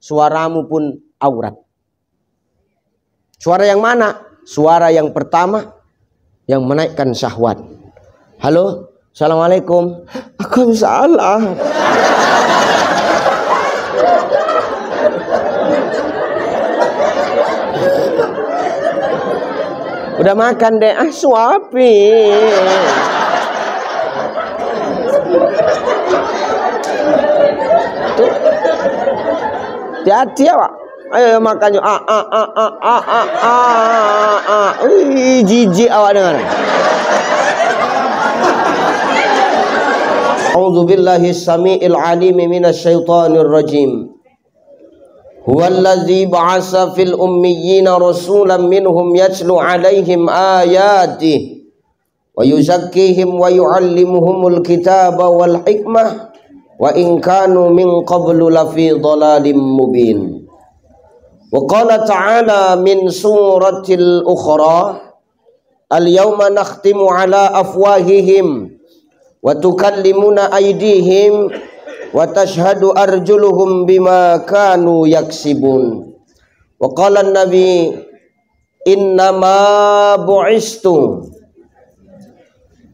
suaramu pun aurat. Suara yang mana? Suara yang pertama yang menaikkan syahwat. Halo, assalamualaikum. Aku salah. Udah makan deh, suapi. Hati-hati ya, Pak. Ayo makannya. Jijik awak dengar. A'udzu billahi samiil alim minasyaitonir rajim. Huwallazi ba'atsa fil ummiyina rasulan minhum yatlu 'alaihim ayatihi wa yuzakkihim wa yu'allimuhumul kitaba wal hikmah wa in kanu min qablu lafi dhalalin mubin. Wa qala ta'ala min suratil ukhra al-yawma nakhtimu 'ala afwahihim wa tukallimuna aydihim wa tashhadu arjuluhum bima kanu yaksibun. Wa qala an-nabi innama bu'istu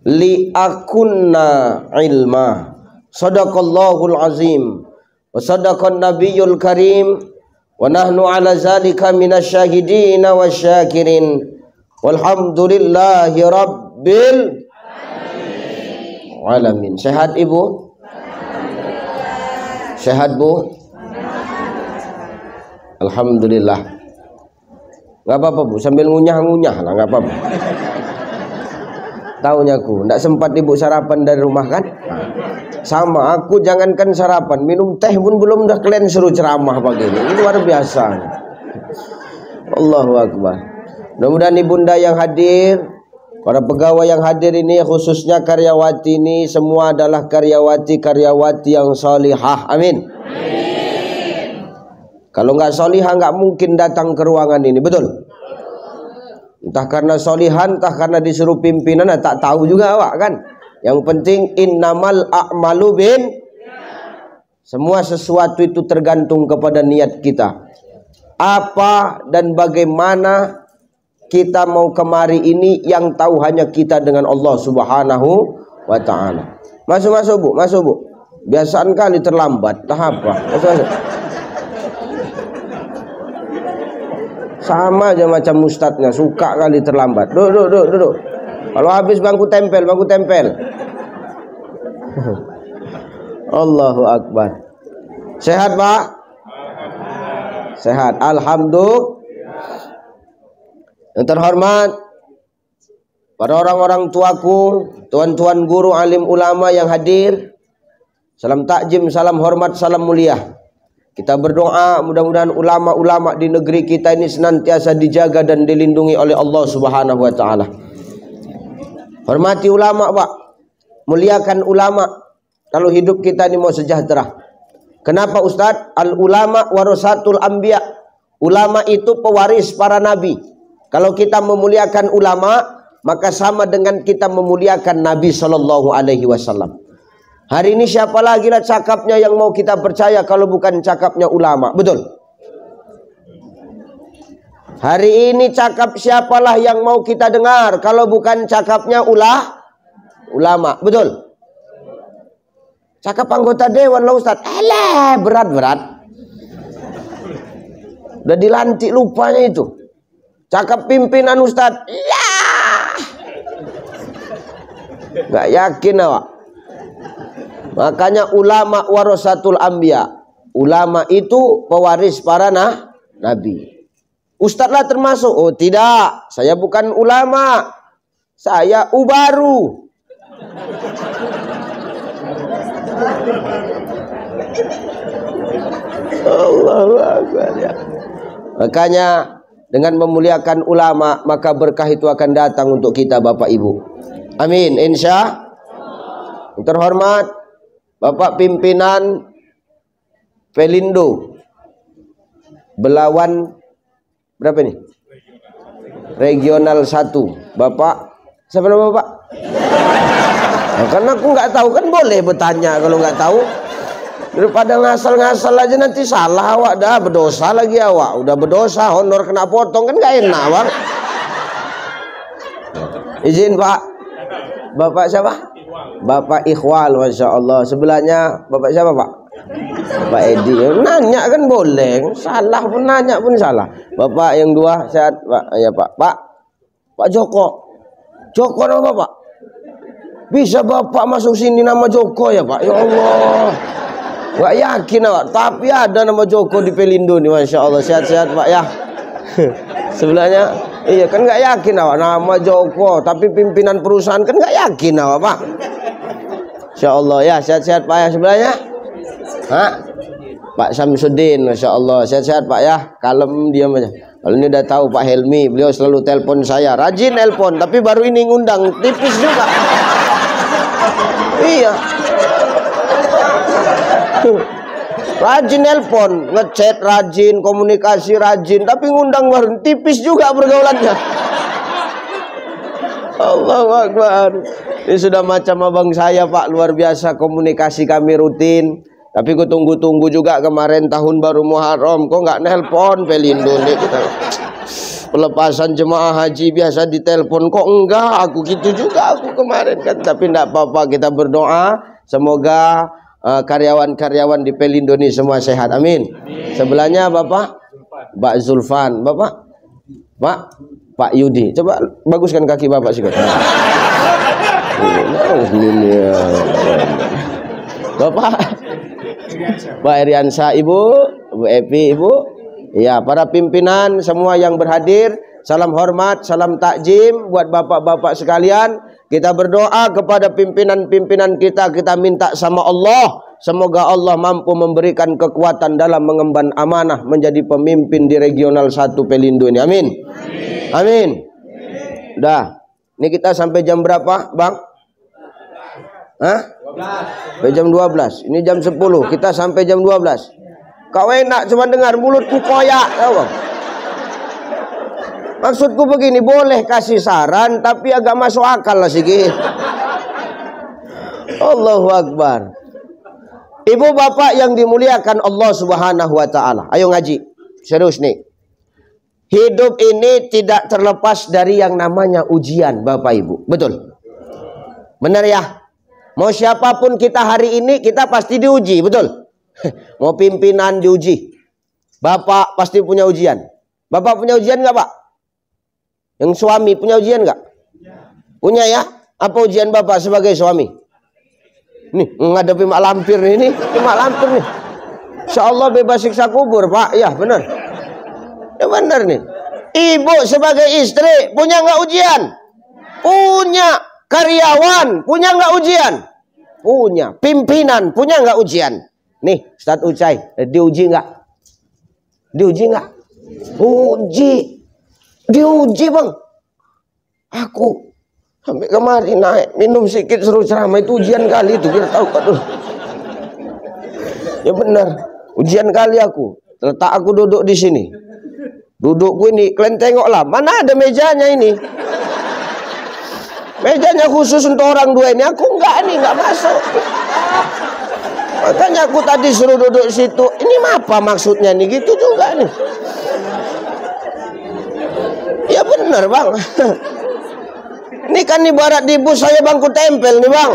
li akunna ilma. Sadaqallahul azim wa sadaqan nabiyyul karim wa nahnu ala zalika minasyahidin wasyakirin walhamdulillahi rabbil alamin. Sehat Ibu? Sehat Bu? Alhamdulillah. Gak apa-apa Bu, sambil ngunyah-ngunyah lah, gak apa-apa. Taunya aku, gak sempat Ibu sarapan dari rumah kan? Sama, aku jangankan sarapan, minum teh pun belum, dah kalian suruh ceramah pagi ini. Ini luar biasa. Allahu Akbar. Mudah-mudahan ibunda yang hadir, para pegawai yang hadir ini, khususnya karyawati ini, semua adalah karyawati yang solihah. Amin. Amin. Kalau nggak solihah nggak mungkin datang ke ruangan ini, betul? Entah karena solihan, entah karena disuruh pimpinan, tak tahu juga Pak kan. Yang penting innamal a'malu bin. Semua sesuatu itu tergantung kepada niat kita. Apa dan bagaimana kita mau kemari ini yang tahu hanya kita dengan Allah Subhanahu wa ta'ala. Masuk Bu, masuk Bu. Biasaan kali terlambat, tak apa. Masuk. Sama aja macam ustadznya, suka kali terlambat. Duduk. Kalau habis bangku tempel. Allahu Akbar. Sehat Pak? Sehat, alhamdulillah. Yang terhormat para orang-orang tuaku, tuan-tuan guru, alim ulama yang hadir, salam takjim, salam hormat, salam mulia. Kita berdoa mudah-mudahan ulama-ulama di negeri kita ini senantiasa dijaga dan dilindungi oleh Allah Subhanahu wa ta'ala. Hormati ulama Pak, muliakan ulama kalau hidup kita ini mau sejahtera. Kenapa Ustadz? Al-ulama warasatul anbiya. Ulama itu pewaris para nabi. Kalau kita memuliakan ulama, maka sama dengan kita memuliakan Nabi Shallallahu Alaihi Wasallam. Hari ini siapa lagi lah cakapnya yang mau kita percaya kalau bukan cakapnya ulama, betul? Hari ini cakap siapalah yang mau kita dengar kalau bukan cakapnya ulama, betul? Cakap anggota dewan lah Ustaz, berat. Udah dilantik lupanya itu. Cakap pimpinan Ustaz, nggak yakin awak. Makanya ulama warasatul anbiya. Ulama itu pewaris para nabi. Ustaz lah termasuk. Oh tidak, saya bukan ulama, saya ubaru. Allahu Akbar ya. Makanya dengan memuliakan ulama, maka berkah itu akan datang untuk kita Bapak Ibu. Amin, insya Allah. Terhormat Bapak Pimpinan Pelindo Belawan berapa nih? Regional 1. Bapak, siapa nama Bapak? Nah, karena aku nggak tahu kan boleh bertanya kalau nggak tahu. Daripada ngasal-ngasal aja nanti salah awak dah, berdosa lagi awak. Udah berdosa, honor kena potong kan gak enak bang. Izin Pak. Bapak siapa? Bapak Ikhwal, Masya Allah. Sebelahnya Bapak siapa Pak? Pak Edi. Nanya kan boleh, salah pun nanya pun salah. Bapak yang dua sehat Pak? Ya Pak. Pak Joko. Joko nama Pak? Bisa Bapak masuk sini nama Joko ya Pak? Ya Allah. Gak yakin Pak, tapi ada nama Joko di Pelindo nih, Masya Allah. Sehat-sehat Pak ya. Sebelahnya, iya kan gak yakin awak nama Joko, tapi pimpinan perusahaan kan gak yakin awak Pak. Masya Allah ya, sehat-sehat Pak ya. Sebelahnya, Pak Samsudin, Masya Allah. Sehat-sehat Pak ya, kalem diam aja. Kalau ini udah tahu Pak Helmi, beliau selalu telepon saya, rajin telepon, tapi baru ini ngundang, tipis juga. Iya. Rajin nelpon, ngechat rajin, komunikasi rajin, tapi ngundang baru tipis juga pergaulannya. Allahu Akbar. Ini sudah macam abang saya Pak, luar biasa komunikasi kami rutin. Tapi ku tunggu-tunggu juga kemarin tahun baru Muharram, kok nggak nelpon Pelindo nih kita. Pelepasan jemaah haji biasa ditelepon, kok enggak? Aku gitu juga aku kemarin kan. Tapi enggak apa-apa, kita berdoa semoga karyawan-karyawan di Pelindo ini semua sehat. Amin. Sebelahnya Bapak Zulfan. Pak Yudi. Coba baguskan kaki Bapak sih. Bapak Iriansa, Ibu Epi, Ibu. Ya, para pimpinan semua yang berhadir, salam hormat, salam takjim buat bapak-bapak sekalian. Kita berdoa kepada pimpinan-pimpinan kita, kita minta sama Allah, semoga Allah mampu memberikan kekuatan dalam mengemban amanah menjadi pemimpin di regional 1 Pelindo ini. Amin. Amin. Dah. Ini kita sampai jam berapa, Bang? Sampai jam 12. Ini jam 10. Kita sampai jam 12. Kau enak cuma dengar mulutku koyak, tahu Bang? Maksudku begini, boleh kasih saran tapi agak masuk akal lah sedikit. Allahu Akbar. Ibu bapak yang dimuliakan Allah Subhanahu wa taala. Ayo ngaji. Serius nih. Hidup ini tidak terlepas dari yang namanya ujian, Bapak Ibu. Betul? Benar ya? Mau siapapun kita hari ini, kita pasti diuji, betul? Mau pimpinan diuji. Bapak pasti punya ujian. Bapak punya ujian nggak Pak? Yang suami punya ujian nggak? Punya ya? Apa ujian Bapak sebagai suami? Nih, menghadapi mak lampir nih. Ini mak lampir nih. Insya Allah bebas siksa kubur Pak. Ya benar. Ya benar nih. Ibu sebagai istri punya nggak ujian? Punya. Karyawan punya nggak ujian? Punya. Pimpinan punya nggak ujian? Nih Ustadz Ucai, diuji nggak? Diuji nggak? Uji. Diuji Bang. Aku sampai kemarin naik minum sedikit seru ceramah itu ujian kali itu, biar tahu Pak dulu. Ya benar, ujian kali aku. Letak aku duduk di sini. Dudukku ini, kalian tengoklah, mana ada mejanya ini. Mejanya khusus untuk orang dua ini, aku enggak nih, enggak masuk. Makanya aku tadi suruh duduk situ. Ini apa maksudnya nih? Gitu juga nih. Ya benar Bang. Ini kan ibarat di bus saya bangku tempel nih Bang.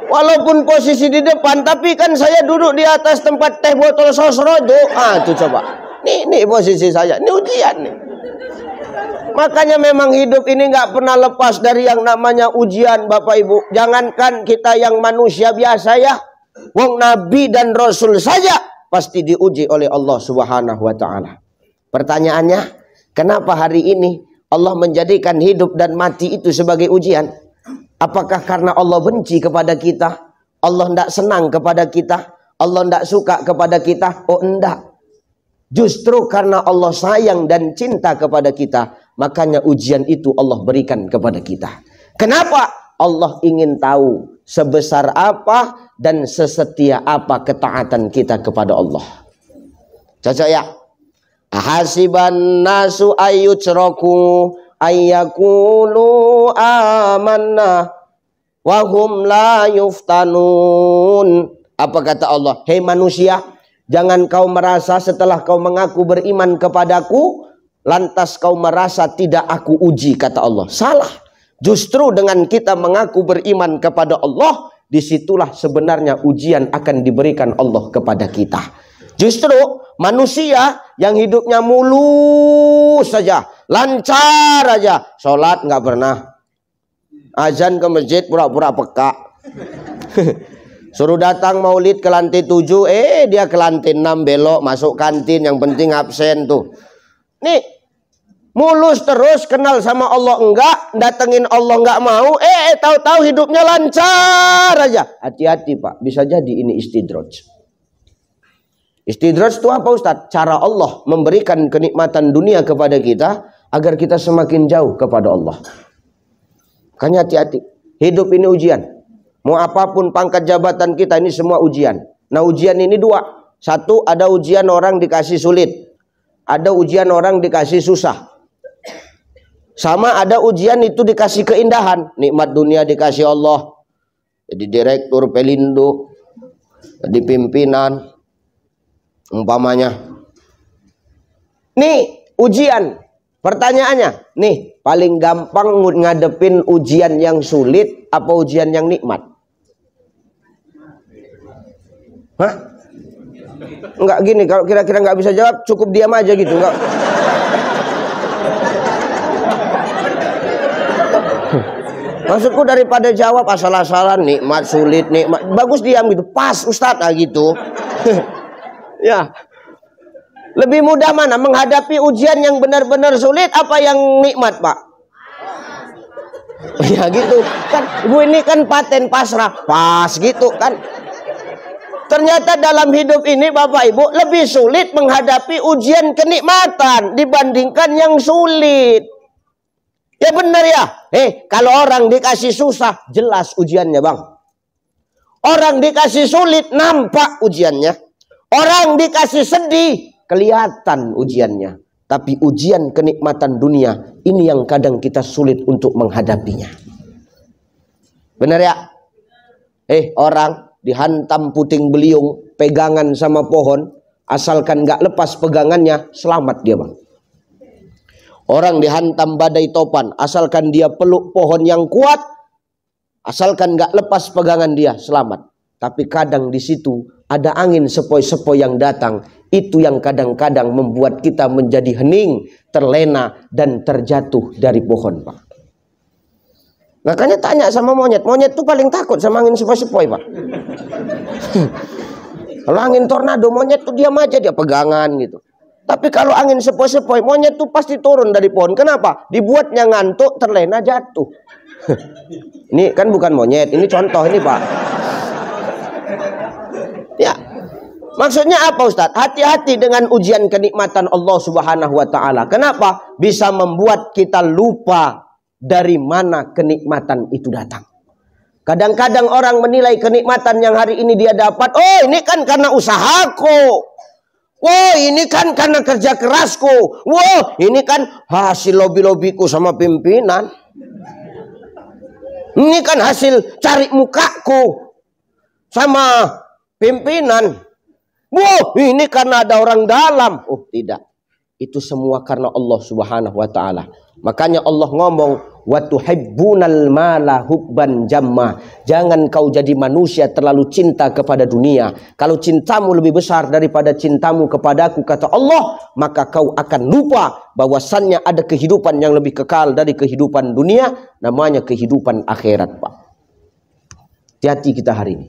Walaupun posisi di depan, tapi kan saya duduk di atas tempat teh botol sos rojo. Tuh coba. Nih posisi saya. Ini ujian nih. Makanya memang hidup ini nggak pernah lepas dari yang namanya ujian Bapak Ibu. Jangankan kita yang manusia biasa ya. Wong Nabi dan Rasul saja pasti diuji oleh Allah Subhanahu wa ta'ala. Pertanyaannya, kenapa hari ini Allah menjadikan hidup dan mati itu sebagai ujian? Apakah karena Allah benci kepada kita? Allah tidak senang kepada kita? Allah tidak suka kepada kita? Oh enggak. Justru karena Allah sayang dan cinta kepada kita, makanya ujian itu Allah berikan kepada kita. Kenapa? Allah ingin tahu sebesar apa dan sesetia apa ketaatan kita kepada Allah. Cocok ya? Ahasiban nasu ayyutraku ayyakulu amanna wa hum la yuftanun. Apa kata Allah? Hei manusia, jangan kau merasa setelah kau mengaku beriman kepadaku, lantas kau merasa tidak aku uji, kata Allah. Salah. Justru dengan kita mengaku beriman kepada Allah, disitulah sebenarnya ujian akan diberikan Allah kepada kita. Justru manusia yang hidupnya mulus saja, lancar aja, sholat nggak pernah, azan ke masjid pura-pura peka. Suruh datang maulid ke lantai 7, dia ke lantai 6 belok masuk kantin, yang penting absen tuh. Nih mulus terus, kenal sama Allah enggak, datengin Allah enggak mau, tahu-tahu hidupnya lancar aja. Hati-hati Pak, bisa jadi ini istidraj. Istidraj itu apa Ustadz? Cara Allah memberikan kenikmatan dunia kepada kita agar kita semakin jauh kepada Allah. Makanya hati-hati. Hidup ini ujian. Mau apapun pangkat jabatan kita, ini semua ujian. Nah ujian ini dua. Satu, ada ujian orang dikasih sulit. Ada ujian orang dikasih susah. Sama ada ujian itu dikasih keindahan. Nikmat dunia dikasih Allah. Jadi direktur Pelindo, jadi pimpinan, umpamanya. Nih ujian. Pertanyaannya, nih paling gampang ngadepin ujian yang sulit apa ujian yang nikmat? Hah? Enggak gini, kalau kira-kira nggak bisa jawab cukup diam aja gitu, enggak. Maksudku daripada jawab asal-asalan, nikmat sulit, nikmat, bagus diam gitu. Pas Ustadz gitu. Ya, lebih mudah mana menghadapi ujian yang benar-benar sulit apa yang nikmat Pak? Ya gitu kan, Ibu ini kan paten pasrah, pas gitu kan. Ternyata dalam hidup ini Bapak Ibu lebih sulit menghadapi ujian kenikmatan dibandingkan yang sulit. Ya benar ya. Kalau orang dikasih susah jelas ujiannya Bang. Orang dikasih sulit nampak ujiannya. Orang dikasih sedih, kelihatan ujiannya. Tapi ujian kenikmatan dunia, ini yang kadang kita sulit untuk menghadapinya. Benar ya? Orang dihantam puting beliung, pegangan sama pohon, asalkan gak lepas pegangannya, selamat dia Bang. Orang dihantam badai topan, asalkan dia peluk pohon yang kuat, asalkan gak lepas pegangan dia, selamat. Tapi kadang di situ ada angin sepoi-sepoi yang datang. Itu yang kadang-kadang membuat kita menjadi hening, terlena, dan terjatuh dari pohon Pak. Makanya tanya sama monyet. Monyet tuh paling takut sama angin sepoi-sepoi Pak. Kalau angin tornado, monyet tuh diam aja, dia pegangan gitu. Tapi kalau angin sepoi-sepoi, monyet tuh pasti turun dari pohon. Kenapa? Dibuatnya ngantuk, terlena, jatuh. Ini kan bukan monyet, ini contoh ini Pak. Ya, maksudnya apa Ustadz? Hati-hati dengan ujian kenikmatan Allah Subhanahu wa Ta'ala. Kenapa? Bisa membuat kita lupa dari mana kenikmatan itu datang. Kadang-kadang orang menilai kenikmatan yang hari ini dia dapat, oh ini kan karena usahaku, wow ini kan karena kerja kerasku, wow ini kan hasil lobby-lobbyku sama pimpinan, ini kan hasil cari mukaku sama pimpinan. Wow, ini karena ada orang dalam. Oh, tidak. Itu semua karena Allah Subhanahu wa Ta'ala. Makanya Allah ngomong, wa tuhibbunal mala hubban jamma. Jangan kau jadi manusia terlalu cinta kepada dunia. Kalau cintamu lebih besar daripada cintamu kepadaku, kata Allah, maka kau akan lupa bahwasannya ada kehidupan yang lebih kekal dari kehidupan dunia, namanya kehidupan akhirat, Pak. Hati-hati kita hari ini.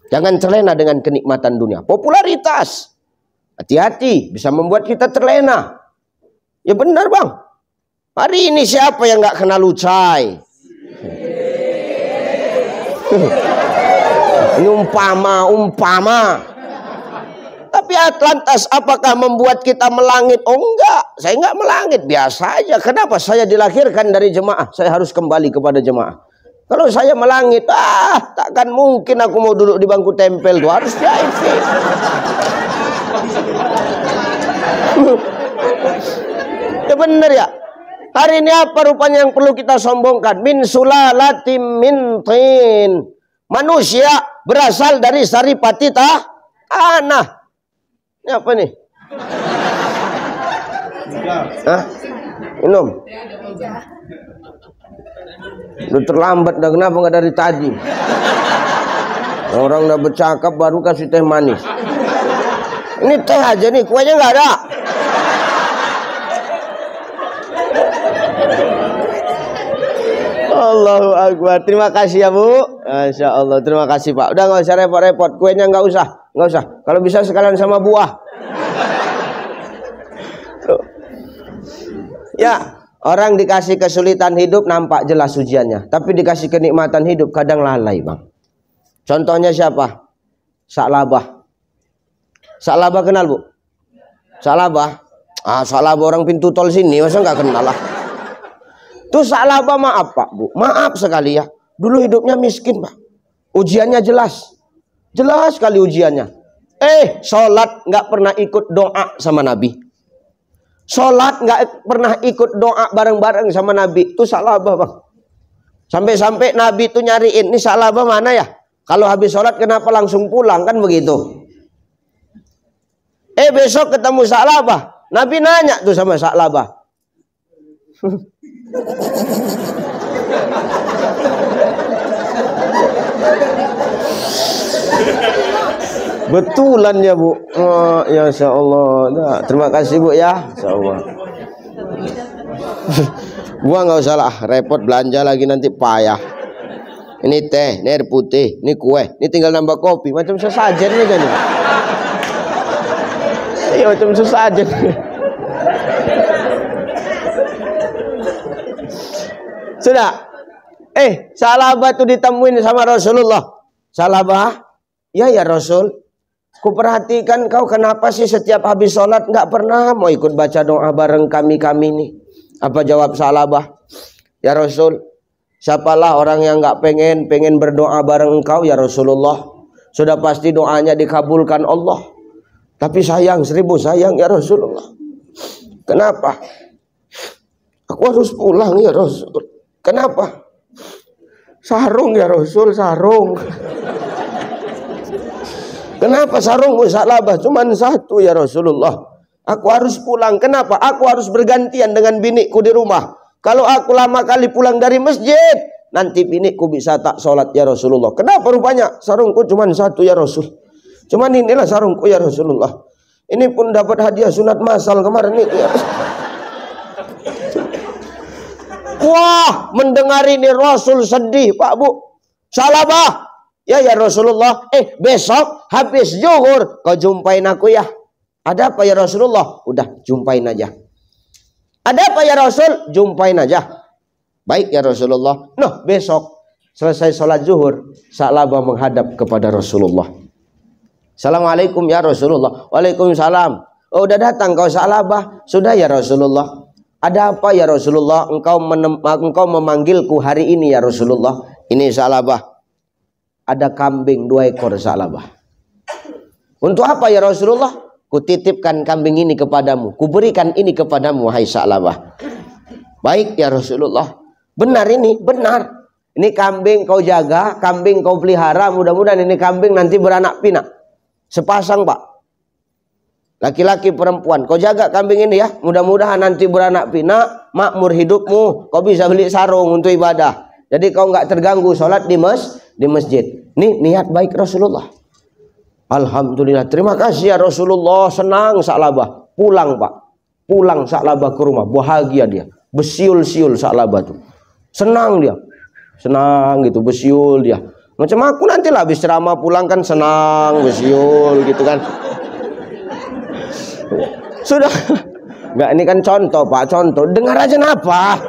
Jangan terlena dengan kenikmatan dunia. Popularitas. Hati-hati. Bisa membuat kita terlena. Ya benar Bang. Hari ini siapa yang gak kenal Ucai? Ini umpama. Tapi lantas apakah membuat kita melangit? Oh enggak. Saya enggak melangit. Biasa aja. Kenapa saya dilahirkan dari jemaah? Saya harus kembali kepada jemaah. Kalau saya melangit, takkan mungkin aku mau duduk di bangku tempel tuh, harus diaisi. Ya benar ya. Hari ini apa rupanya yang perlu kita sombongkan? Min sulalatim min tin. Manusia berasal dari saripati tanah. Ini apa nih? Hah? Minum. Udah terlambat dah, kenapa nggak dari tadi? Orang udah bercakap baru kasih teh manis. Ini teh aja nih, kuenya nggak ada. Allahu Akbar. Terima kasih ya Bu. Masya Allah. Terima kasih Pak. Udah nggak usah repot-repot. Kuenya nggak usah. Kalau bisa sekalian sama buah. Ya, orang dikasih kesulitan hidup nampak jelas ujiannya. Tapi dikasih kenikmatan hidup kadang lalai Bang. Contohnya siapa? Sa'labah. Sa'labah kenal Bu? Sa'labah? Sa'labah orang pintu tol sini. Masa nggak kenal lah. Tuh Sa'labah maaf Pak Bu. Maaf sekali ya. Dulu hidupnya miskin Pak. Ujiannya jelas. Jelas sekali ujiannya. Sholat nggak pernah ikut doa sama Nabi. Sholat nggak pernah ikut doa bareng-bareng sama Nabi. Itu Sa'labah Bang. Sampai-sampai Nabi itu nyariin, ini Sa'labah mana ya? Kalau habis sholat kenapa langsung pulang, kan begitu. Besok ketemu Sa'labah. Nabi nanya tuh sama Sa'labah. Betulan ya Bu. Ya Insya Allah. Nah, terima kasih Bu ya. Insya Allah. Gua nggak usah lah repot belanja lagi nanti payah. Ini teh, ini air putih, ini kue, ini tinggal nambah kopi. Macam sesajen nih kan. Iya macam sesajen. Sudah. Sa'labah itu ditemuin sama Rasulullah. Sa'labah, ya Rasul. Kuperhatikan kau kenapa sih setiap habis sholat nggak pernah mau ikut baca doa bareng kami nih. Apa jawab Sa'labah? Ya Rasul, siapalah orang yang nggak pengen berdoa bareng engkau ya Rasulullah. Sudah pasti doanya dikabulkan Allah. Tapi sayang, 1000 sayang ya Rasulullah. Kenapa? Aku harus pulang ya Rasul. Kenapa? Sarung ya Rasul, sarung. Kenapa sarung Sa'labah? Cuman satu ya Rasulullah. Aku harus pulang. Kenapa? Aku harus bergantian dengan biniku di rumah. Kalau aku lama kali pulang dari masjid, nanti biniku bisa tak sholat ya Rasulullah. Kenapa rupanya? Sarungku cuman satu ya Rasul. Cuman inilah sarungku ya Rasulullah. Ini pun dapat hadiah sunat masal kemarin itu ya. Wah, mendengar ini Rasul sedih Pak Bu. Sa'labah. Ya Rasulullah, besok habis zuhur kau jumpain aku ya. Ada apa ya Rasulullah? Udah jumpain aja. Ada apa ya Rasul? Jumpain aja. Baik ya Rasulullah. Besok selesai sholat zuhur, Sa'labah menghadap kepada Rasulullah. Assalamualaikum ya Rasulullah. Waalaikumsalam. Oh udah datang kau Sa'labah? Sudah ya Rasulullah. Ada apa ya Rasulullah? Engkau memanggilku hari ini ya Rasulullah. Ini Sa'labah. Ada kambing 2 ekor Sa'labah. Untuk apa ya Rasulullah? Kutitipkan kambing ini kepadamu. Kuberikan ini kepadamu hai Sa'labah. Baik ya Rasulullah. Benar ini, benar. Ini kambing kau jaga, kambing kau pelihara. Mudah-mudahan ini kambing nanti beranak pinak. Sepasang Pak. Laki-laki perempuan. Kau jaga kambing ini ya. Mudah-mudahan nanti beranak pinak. Makmur hidupmu. Kau bisa beli sarung untuk ibadah. Jadi kau nggak terganggu sholat di masjid. Nih niat baik Rasulullah. Alhamdulillah. Terima kasih ya Rasulullah. Senang Sa'labah. Pulang Pak. Pulang Sa'labah ke rumah. Bahagia dia. Besiul-siul Sa'labah tuh. Senang dia. Senang gitu. Besiul dia. Macam aku nanti lah habis ceramah pulang kan senang. Besiul gitu kan. Sudah. Enggak, ini kan contoh Pak. Contoh. Dengar aja napa.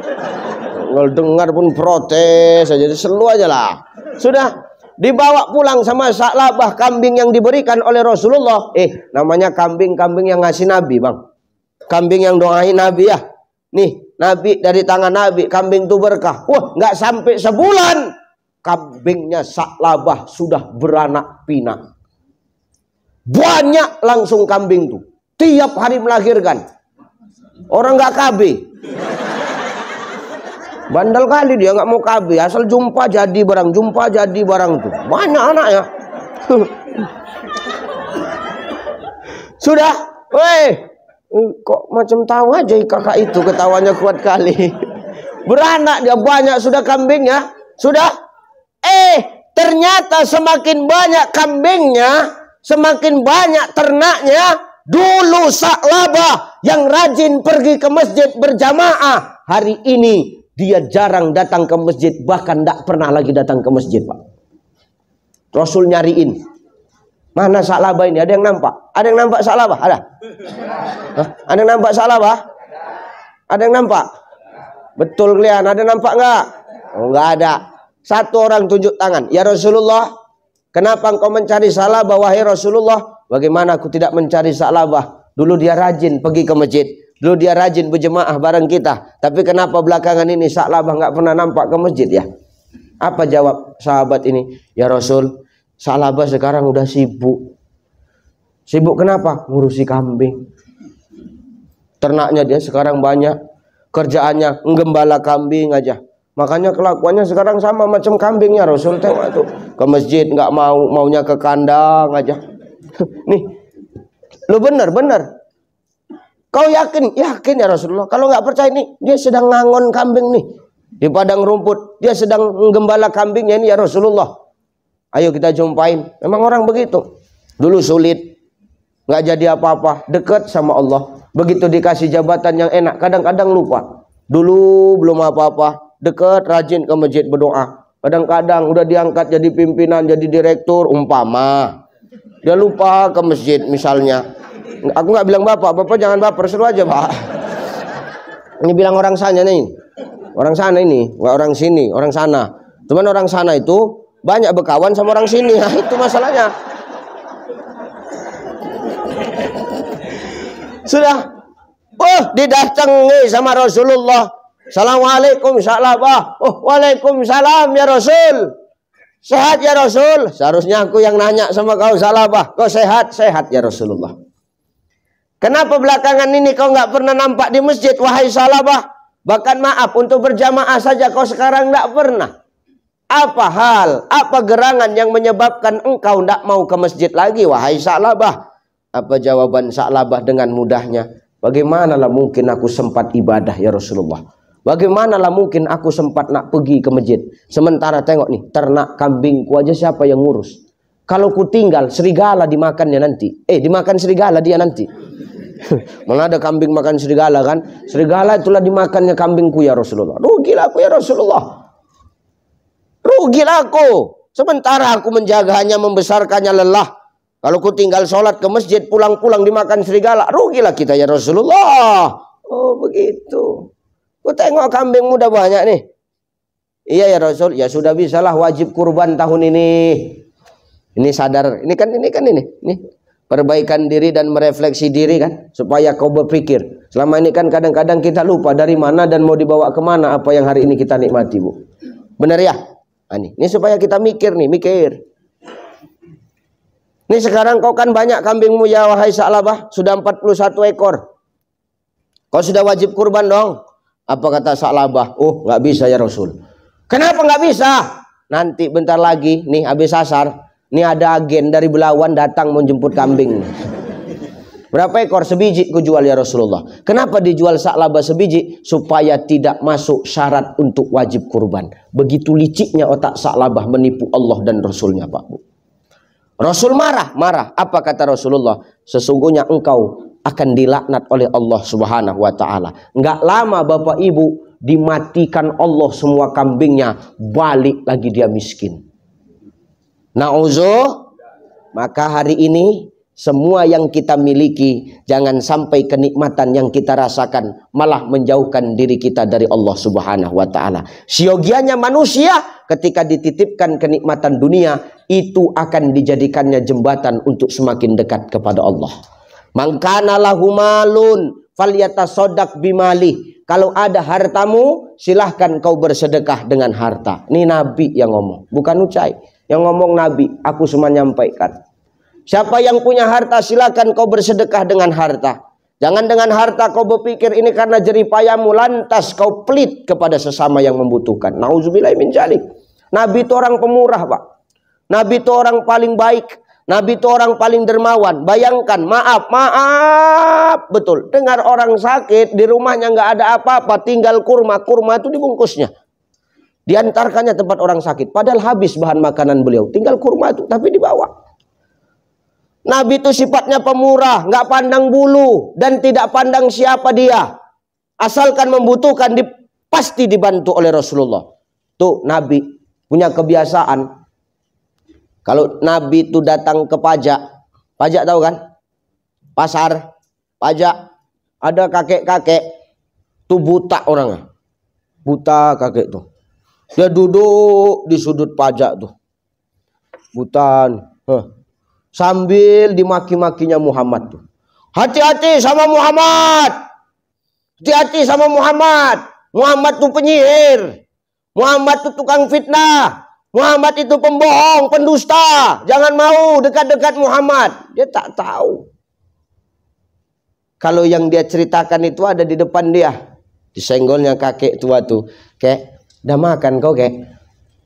Kalau dengar pun protes aja, selu aja lah. Sudah dibawa pulang sama Sa'labah kambing yang diberikan oleh Rasulullah. Namanya kambing-kambing yang ngasih Nabi Bang. Kambing yang doain Nabi ya. Nih Nabi dari tangan Nabi, kambing itu berkah. Wah nggak sampai sebulan kambingnya Sa'labah sudah beranak pinak. Banyak langsung kambing tuh. Tiap hari melahirkan. Orang nggak KB. Bandel kali dia nggak mau KB, asal jumpa jadi barang tuh. Banyak anaknya. Sudah, weh, kok macam tahu aja kakak itu, ketawanya kuat kali. Beranak dia banyak sudah kambingnya, sudah. Ternyata semakin banyak kambingnya, semakin banyak ternaknya. Dulu Sa'labah yang rajin pergi ke masjid berjamaah, hari ini dia jarang datang ke masjid, bahkan tidak pernah lagi datang ke masjid, Pak. Rasul nyariin, mana Sa'labah ini? Ada yang nampak? Ada yang nampak Sa'labah? Ada? Hah? Ada yang nampak Sa'labah? Ada yang nampak? Betul kalian, ada nampak nggak? Oh, nggak ada. Satu orang tunjuk tangan, ya Rasulullah, kenapa engkau mencari Sa'labah wahai Rasulullah? Bagaimana aku tidak mencari Sa'labah? Dulu dia rajin pergi ke masjid, dulu dia rajin berjemaah bareng kita. Tapi kenapa belakangan ini Sa'labah nggak pernah nampak ke masjid ya? Apa jawab sahabat ini? Ya Rasul, Sa'labah sekarang udah sibuk. Sibuk kenapa? Ngurusi kambing. Ternaknya dia sekarang banyak. Kerjaannya menggembala kambing aja. Makanya kelakuannya sekarang sama macam kambingnya. Rasul tengok tuh, ke masjid nggak mau, maunya ke kandang aja. Nih, lu bener. Kau yakin? Yakin ya Rasulullah. Kalau nggak percaya nih, dia sedang ngangon kambing nih di padang rumput. Dia sedang menggembala kambingnya ini ya Rasulullah. Ayo kita jumpain. Memang orang begitu. Dulu sulit, nggak jadi apa-apa, dekat sama Allah. Begitu dikasih jabatan yang enak, kadang-kadang lupa. Dulu belum apa-apa, dekat, rajin ke masjid berdoa. Kadang-kadang udah diangkat jadi pimpinan, jadi direktur, umpama dia lupa ke masjid misalnya. Aku nggak bilang bapak jangan baper, seru aja Pak. Ini bilang orang sana nih, orang sana ini, nggak orang sini, orang sana. Cuman orang sana itu banyak berkawan sama orang sini, nah, itu masalahnya. Sudah, didatangi sama Rasulullah. Assalamualaikum Sa'labah. Waalaikumsalam ya Rasul. Sehat ya Rasul. Seharusnya aku yang nanya sama kau Sa'labah. Kau sehat? Sehat ya Rasulullah. Kenapa belakangan ini kau nggak pernah nampak di masjid wahai Sa'labah? Bahkan maaf, untuk berjamaah saja kau sekarang nggak pernah. Apa hal, apa gerangan yang menyebabkan engkau tidak mau ke masjid lagi wahai Sa'labah? Apa jawaban Sa'labah dengan mudahnya? Bagaimanalah mungkin aku sempat ibadah ya Rasulullah? Bagaimanalah mungkin aku sempat nak pergi ke masjid? Sementara tengok nih, ternak kambingku aja siapa yang ngurus? Kalau ku tinggal, serigala dimakannya nanti. Dimakan serigala dia nanti. Mana ada kambing makan serigala kan? Serigala itulah dimakannya kambingku ya Rasulullah. Rugilah aku ya Rasulullah. Rugilah aku. Sementara aku menjaganya, membesarkannya lelah. Kalau ku tinggal sholat ke masjid, pulang-pulang dimakan serigala, rugilah kita ya Rasulullah. Oh begitu. Ku tengok kambing muda banyak nih. Iya ya Rasul, ya sudah bisalah wajib kurban tahun ini. Ini sadar, ini perbaikan diri dan merefleksi diri kan, supaya kau berpikir. Selama ini kan kadang-kadang kita lupa dari mana dan mau dibawa kemana apa yang hari ini kita nikmati, Bu. Benar ya? Ini supaya kita mikir. Ini sekarang kau kan banyak kambingmu ya wahai Sa'labah, sudah 41 ekor. Kau sudah wajib kurban dong. Apa kata Sa'labah? Nggak bisa ya Rasul. Kenapa nggak bisa? Nanti bentar lagi nih habis asar, nih ada agen dari Belawan datang mau jemput kambing. Berapa ekor? Sebiji ku jual ya Rasulullah. Kenapa dijual Sa'labah sebiji? Supaya tidak masuk syarat untuk wajib kurban. Begitu liciknya otak Sa'labah menipu Allah dan Rasulnya, Pak Bu. Rasul marah. Apa kata Rasulullah? Sesungguhnya engkau akan dilaknat oleh Allah Subhanahu wa ta'ala. Enggak lama Bapak Ibu, dimatikan Allah semua kambingnya, balik lagi dia miskin. Na'udzubillah. Maka hari ini semua yang kita miliki jangan sampai kenikmatan yang kita rasakan malah menjauhkan diri kita dari Allah Subhanahu wa ta'ala. Siogianya manusia ketika dititipkan kenikmatan dunia, itu akan dijadikannya jembatan untuk semakin dekat kepada Allah. Man kana lahu malun falyatasaddaq bimali. Kalau ada hartamu, silahkan kau bersedekah dengan harta. Ini Nabi yang ngomong, bukan Ucai. Yang ngomong Nabi, aku cuma nyampaikan. Siapa yang punya harta, silahkan kau bersedekah dengan harta. Jangan dengan harta kau berpikir ini karena jeripayamu, lantas kau pelit kepada sesama yang membutuhkan. Nauzubillahi min dzalik. Nabi itu orang pemurah, Pak. Nabi itu orang paling baik. Nabi itu orang paling dermawan. Bayangkan, maaf betul. Dengar orang sakit, di rumahnya nggak ada apa-apa, tinggal kurma. Kurma itu dibungkusnya. Diantarkannya tempat orang sakit. Padahal habis bahan makanan beliau. Tinggal kurma itu, tapi dibawa. Nabi itu sifatnya pemurah, nggak pandang bulu dan tidak pandang siapa dia. Asalkan membutuhkan, pasti dibantu oleh Rasulullah. Tuh Nabi punya kebiasaan. Kalau Nabi itu datang ke pajak tahu kan? Pasar, pajak, ada kakek-kakek, tuh buta orangnya. Buta kakek tuh. Dia duduk di sudut pajak tuh. Butan. Sambil dimaki-makinya Muhammad tuh. Hati-hati sama Muhammad. Hati-hati sama Muhammad. Muhammad tuh penyihir. Muhammad tuh tukang fitnah. Muhammad itu pembohong, pendusta. Jangan mau dekat-dekat Muhammad. Dia tak tahu. Kalau yang dia ceritakan itu ada di depan dia. Disenggolnya kakek tua tuh. Kek, udah makan kau kek?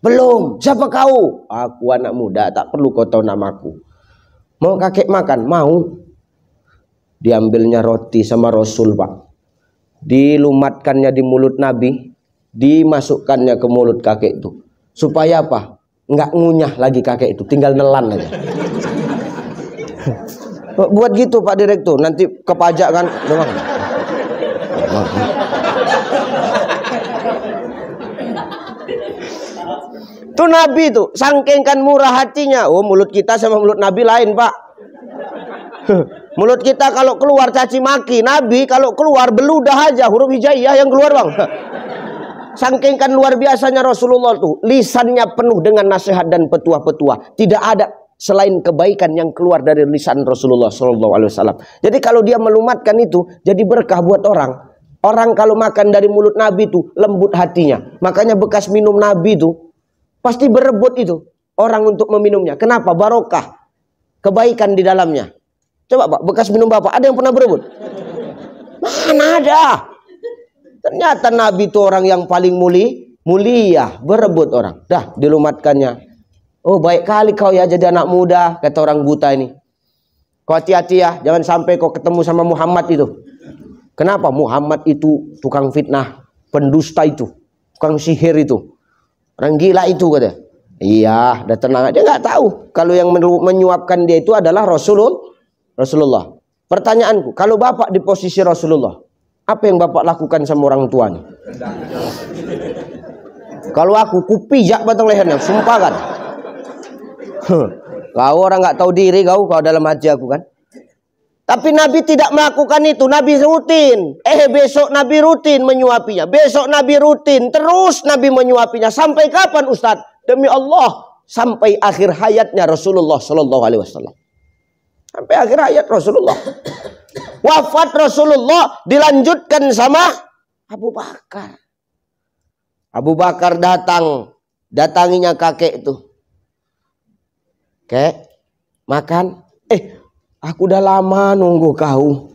Belum. Siapa kau? Aku anak muda, tak perlu kau tahu namaku. Mau kakek makan? Mau. Diambilnya roti sama Rasul, Pak. Dilumatkannya di mulut Nabi. Dimasukkannya ke mulut kakek itu. Supaya apa? Nggak ngunyah lagi kakek itu, tinggal nelan aja. Buat gitu Pak Direktur, nanti ke pajak kan. Tuh Nabi tuh, saking kan murah hatinya. Oh, mulut kita sama mulut Nabi lain, Pak. Mulut kita kalau keluar caci maki, Nabi kalau keluar beludah aja, huruf hijaiyah yang keluar, Bang. Saking kan luar biasanya Rasulullah tuh, lisannya penuh dengan nasihat dan petua-petua. Tidak ada selain kebaikan yang keluar dari lisan Rasulullah SAW. Jadi kalau dia melumatkan itu, jadi berkah buat orang. Orang kalau makan dari mulut Nabi itu lembut hatinya. Makanya bekas minum Nabi itu pasti berebut itu orang untuk meminumnya. Kenapa? Barokah, kebaikan di dalamnya. Coba Pak, bekas minum Bapak ada yang pernah berebut? Mana ada? Ternyata Nabi itu orang yang paling mulia, berebut orang. Dah dilumatkannya. Oh, baik kali kau ya jadi anak muda, kata orang buta ini. Kau hati-hati ya, jangan sampai kau ketemu sama Muhammad itu. Kenapa? Muhammad itu tukang fitnah, pendusta itu, tukang sihir itu. Orang gila itu kata. Iya, udah tenang. Dia nggak tahu kalau yang menyuapkan dia itu adalah Rasulullah. Pertanyaanku, kalau Bapak di posisi Rasulullah, apa yang Bapak lakukan sama orang tuanya? Kalau aku kupijak batang lehernya, sumpah kan. Kau orang nggak tahu diri kau dalam hati aku kan. Tapi Nabi tidak melakukan itu. Nabi rutin. Besok Nabi rutin menyuapinya. Besok Nabi rutin. Terus Nabi menyuapinya. Sampai kapan Ustadz? Demi Allah. Sampai akhir hayatnya Rasulullah SAW. Sampai akhir hayat Rasulullah. Wafat Rasulullah dilanjutkan sama Abu Bakar. Abu Bakar datanginya kakek itu. Kek, makan. Aku udah lama nunggu kau.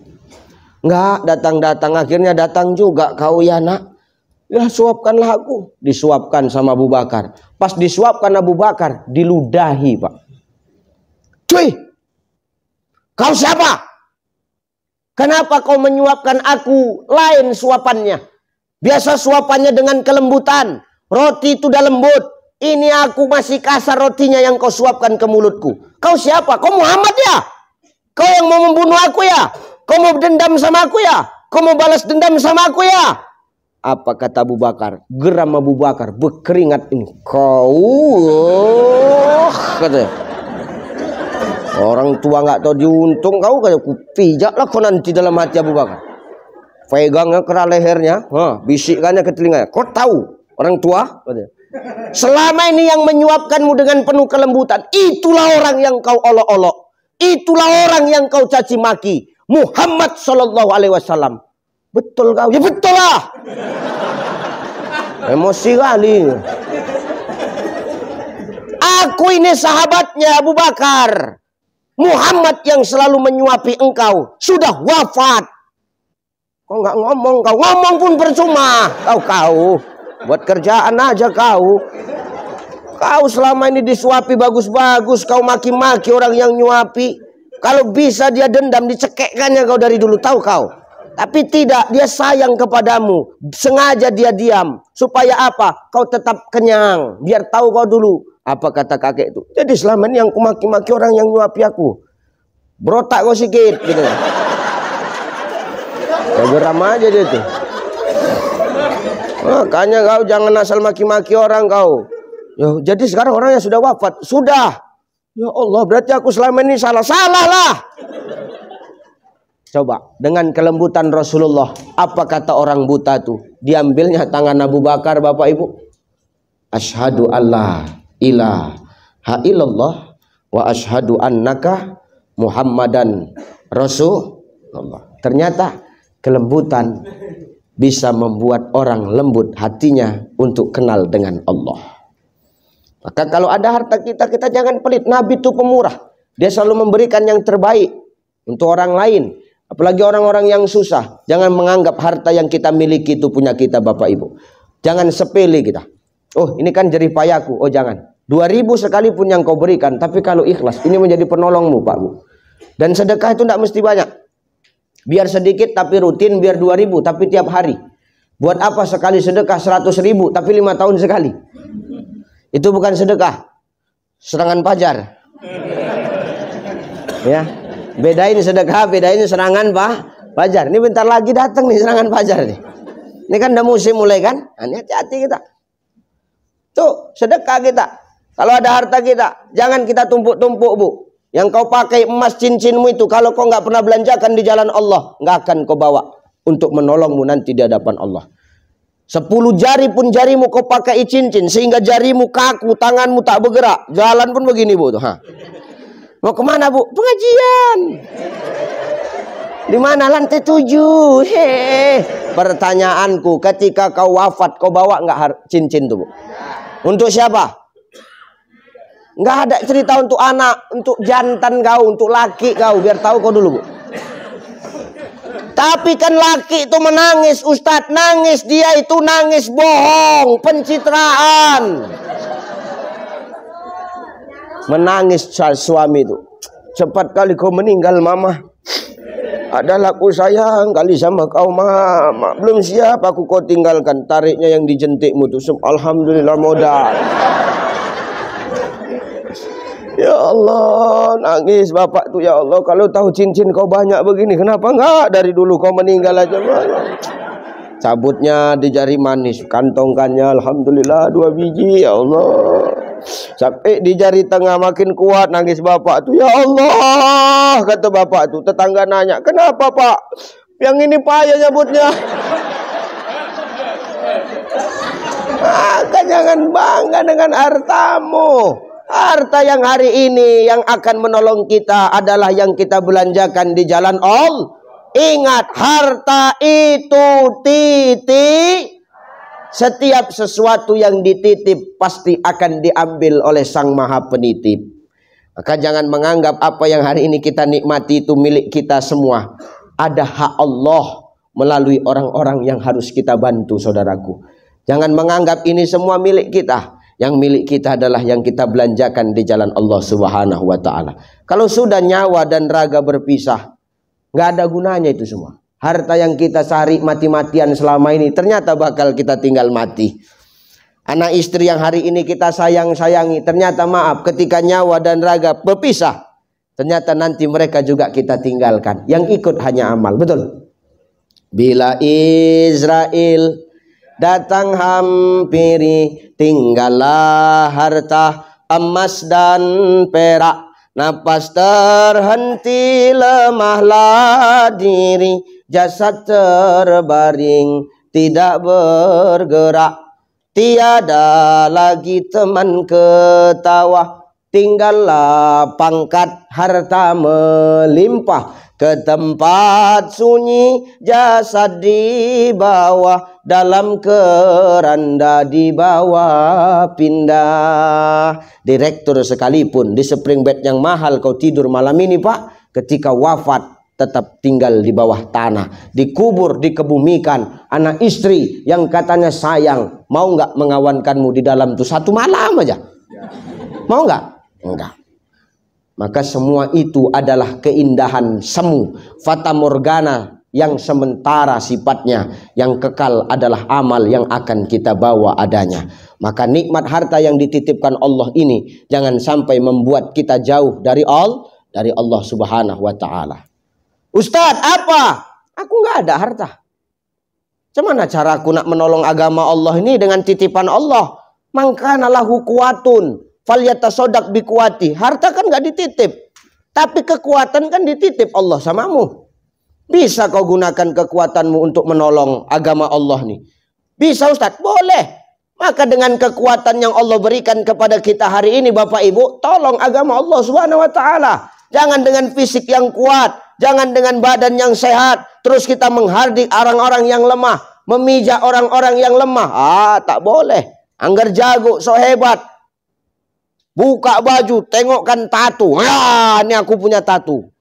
Enggak datang-datang, akhirnya datang juga kau ya nak. Ya suapkanlah aku. Disuapkan sama Abu Bakar. Pas disuapkan Abu Bakar, diludahi Pak. Cuy, kau siapa? Kenapa kau menyuapkan aku? Lain suapannya. Biasa suapannya dengan kelembutan. Roti itu udah lembut. Ini aku masih kasar rotinya yang kau suapkan ke mulutku. Kau siapa? Kau Muhammad ya? Kau yang mau membunuh aku ya? Kau mau dendam sama aku ya? Kau mau balas dendam sama aku ya? Apa kata Abu Bakar? Geram Abu Bakar, berkeringat ini. Katanya. Orang tua nggak tahu diuntung kau kayak pijaklah kau nanti dalam hati Abu Bakar. Pegangnya kera lehernya, bisikkannya ke telinganya. Kau tahu orang tua? Selama ini yang menyuapkanmu dengan penuh kelembutan, itulah orang yang kau olok-olok. Itulah orang yang kau caci maki. Muhammad Sallallahu Alaihi Wasallam. Betul kau? Ya betul lah. Emosi kali. Aku ini sahabatnya Abu Bakar. Muhammad yang selalu menyuapi engkau sudah wafat. Kau nggak ngomong, kau ngomong pun percuma. Kau buat kerjaan aja kau. Kau selama ini disuapi bagus-bagus, kau maki-maki orang yang nyuapi. Kalau bisa dia dendam, dicekekkannya kau dari dulu, tahu kau. Tapi tidak, dia sayang kepadamu. Sengaja dia diam. Supaya apa? Kau tetap kenyang. Biar tahu kau dulu. Apa kata kakek itu? Jadi selama ini yang kumaki-maki orang yang nyuapi aku. Berotak kau sikit. Gitu. Ya geram aja dia tuh. Makanya kau jangan asal maki-maki orang kau. Yo, jadi sekarang orang yang sudah wafat. Sudah. Ya Allah, berarti aku selama ini salah. Salah lah. Coba, dengan kelembutan Rasulullah. Apa kata orang buta tuh? Diambilnya tangan Abu Bakar, Bapak Ibu. Asyhadu alla ilaha illallah wa asyhadu annaka Muhammadan Rasulullah. Ternyata kelembutan bisa membuat orang lembut hatinya untuk kenal dengan Allah. Maka kalau ada harta kita, kita jangan pelit. Nabi itu pemurah. Dia selalu memberikan yang terbaik untuk orang lain. Apalagi orang-orang yang susah. Jangan menganggap harta yang kita miliki itu punya kita, Bapak Ibu. Jangan sepele kita. Oh, ini kan jerih payahku. Oh, jangan. 2.000 sekalipun yang kau berikan. Tapi kalau ikhlas, ini menjadi penolongmu, Pak Bu. Dan sedekah itu tidak mesti banyak. Biar sedikit tapi rutin, biar 2.000 tapi tiap hari. Buat apa sekali sedekah 100.000 tapi 5 tahun sekali? Itu bukan sedekah, serangan fajar. Ya, bedain sedekah, bedain serangan fajar. Ini bentar lagi datang nih serangan fajar nih. Ini kan udah musim mulai kan? Nah, ini hati-hati kita. Tuh sedekah kita. Kalau ada harta kita, jangan kita tumpuk-tumpuk, Bu. Yang kau pakai emas cincinmu itu, kalau kau nggak pernah belanjakan di jalan Allah, nggak akan kau bawa untuk menolongmu nanti di hadapan Allah. 10 jari pun jarimu kau pakai cincin sehingga jarimu kaku, tanganmu tak bergerak, jalan pun begini, Bu. Tuh, mau kemana, Bu? Pengajian. Di mana? Lantai 7. Pertanyaanku, ketika kau wafat, kau bawa nggak cincin tuh, Bu? Untuk siapa? Nggak ada cerita untuk anak, untuk jantan kau, untuk laki kau, biar tahu kau dulu, Bu. Tapi kan laki itu menangis, Ustadz, nangis, dia itu nangis bohong, pencitraan. Menangis suami itu. Cepat kali kau meninggal, Mama. Adalah aku sayang kali sama kau, Mama. Belum siap aku kau tinggalkan. Tariknya yang dijentikmu tuh. Alhamdulillah modal. Ya Allah, nangis bapak tuh, ya Allah, kalau tahu cincin kau banyak begini, kenapa enggak dari dulu kau meninggal aja? Cabutnya di jari manis, kantongkannya, alhamdulillah 2 biji, ya Allah. Sampai di jari tengah makin kuat, nangis bapak tuh, ya Allah, kata bapak tuh. Tetangga nanya, kenapa Pak? Yang ini payah nyabutnya. Maka jangan bangga dengan hartamu. Harta yang hari ini yang akan menolong kita adalah yang kita belanjakan di jalan Allah. Ingat, harta itu titip. Setiap sesuatu yang dititip pasti akan diambil oleh Sang Maha Penitip. Maka jangan menganggap apa yang hari ini kita nikmati itu milik kita semua. Ada hak Allah melalui orang-orang yang harus kita bantu, saudaraku. Jangan menganggap ini semua milik kita. Yang milik kita adalah yang kita belanjakan di jalan Allah Subhanahu wa ta'ala. Kalau sudah nyawa dan raga berpisah, nggak ada gunanya itu semua. Harta yang kita cari mati-matian selama ini ternyata bakal kita tinggal mati. Anak istri yang hari ini kita sayang-sayangi, ternyata maaf ketika nyawa dan raga berpisah, ternyata nanti mereka juga kita tinggalkan. Yang ikut hanya amal. Betul? Bila Israel datang hampiri, tinggallah harta emas dan perak. Napas terhenti, lemahlah diri, jasad terbaring, tidak bergerak. Tiada lagi teman ketawa, tinggallah pangkat, harta melimpah. Ke tempat sunyi, jasad di bawah, dalam keranda di bawah pindah. Direktur sekalipun di spring bed yang mahal kau tidur malam ini, Pak, ketika wafat tetap tinggal di bawah tanah, dikubur, dikebumikan. Anak istri yang katanya sayang, mau nggak mengawankanmu di dalam tuh 1 malam aja, Mau nggak? Enggak. Maka semua itu adalah keindahan semu, fata morgana yang sementara sifatnya, yang kekal adalah amal yang akan kita bawa adanya. Maka nikmat harta yang dititipkan Allah ini jangan sampai membuat kita jauh dari Allah Subhanahu wa taala. Ustadz, apa? Aku nggak ada harta. Gimana cara aku nak menolong agama Allah ini dengan titipan Allah? Mangkana lahu kuwatun falyatasaddaq biquwati. Harta kan nggak dititip, tapi kekuatan kan dititip Allah samamu. Bisa kau gunakan kekuatanmu untuk menolong agama Allah nih. Bisa Ustadz? Boleh. Maka dengan kekuatan yang Allah berikan kepada kita hari ini Bapak Ibu, tolong agama Allah Subhanahu wa taala. Jangan dengan fisik yang kuat, jangan dengan badan yang sehat, terus kita menghardik orang-orang yang lemah, memijak orang-orang yang lemah. Tak boleh. Anggar jago, so hebat. Buka baju, tengokkan tato. Ini aku punya tato.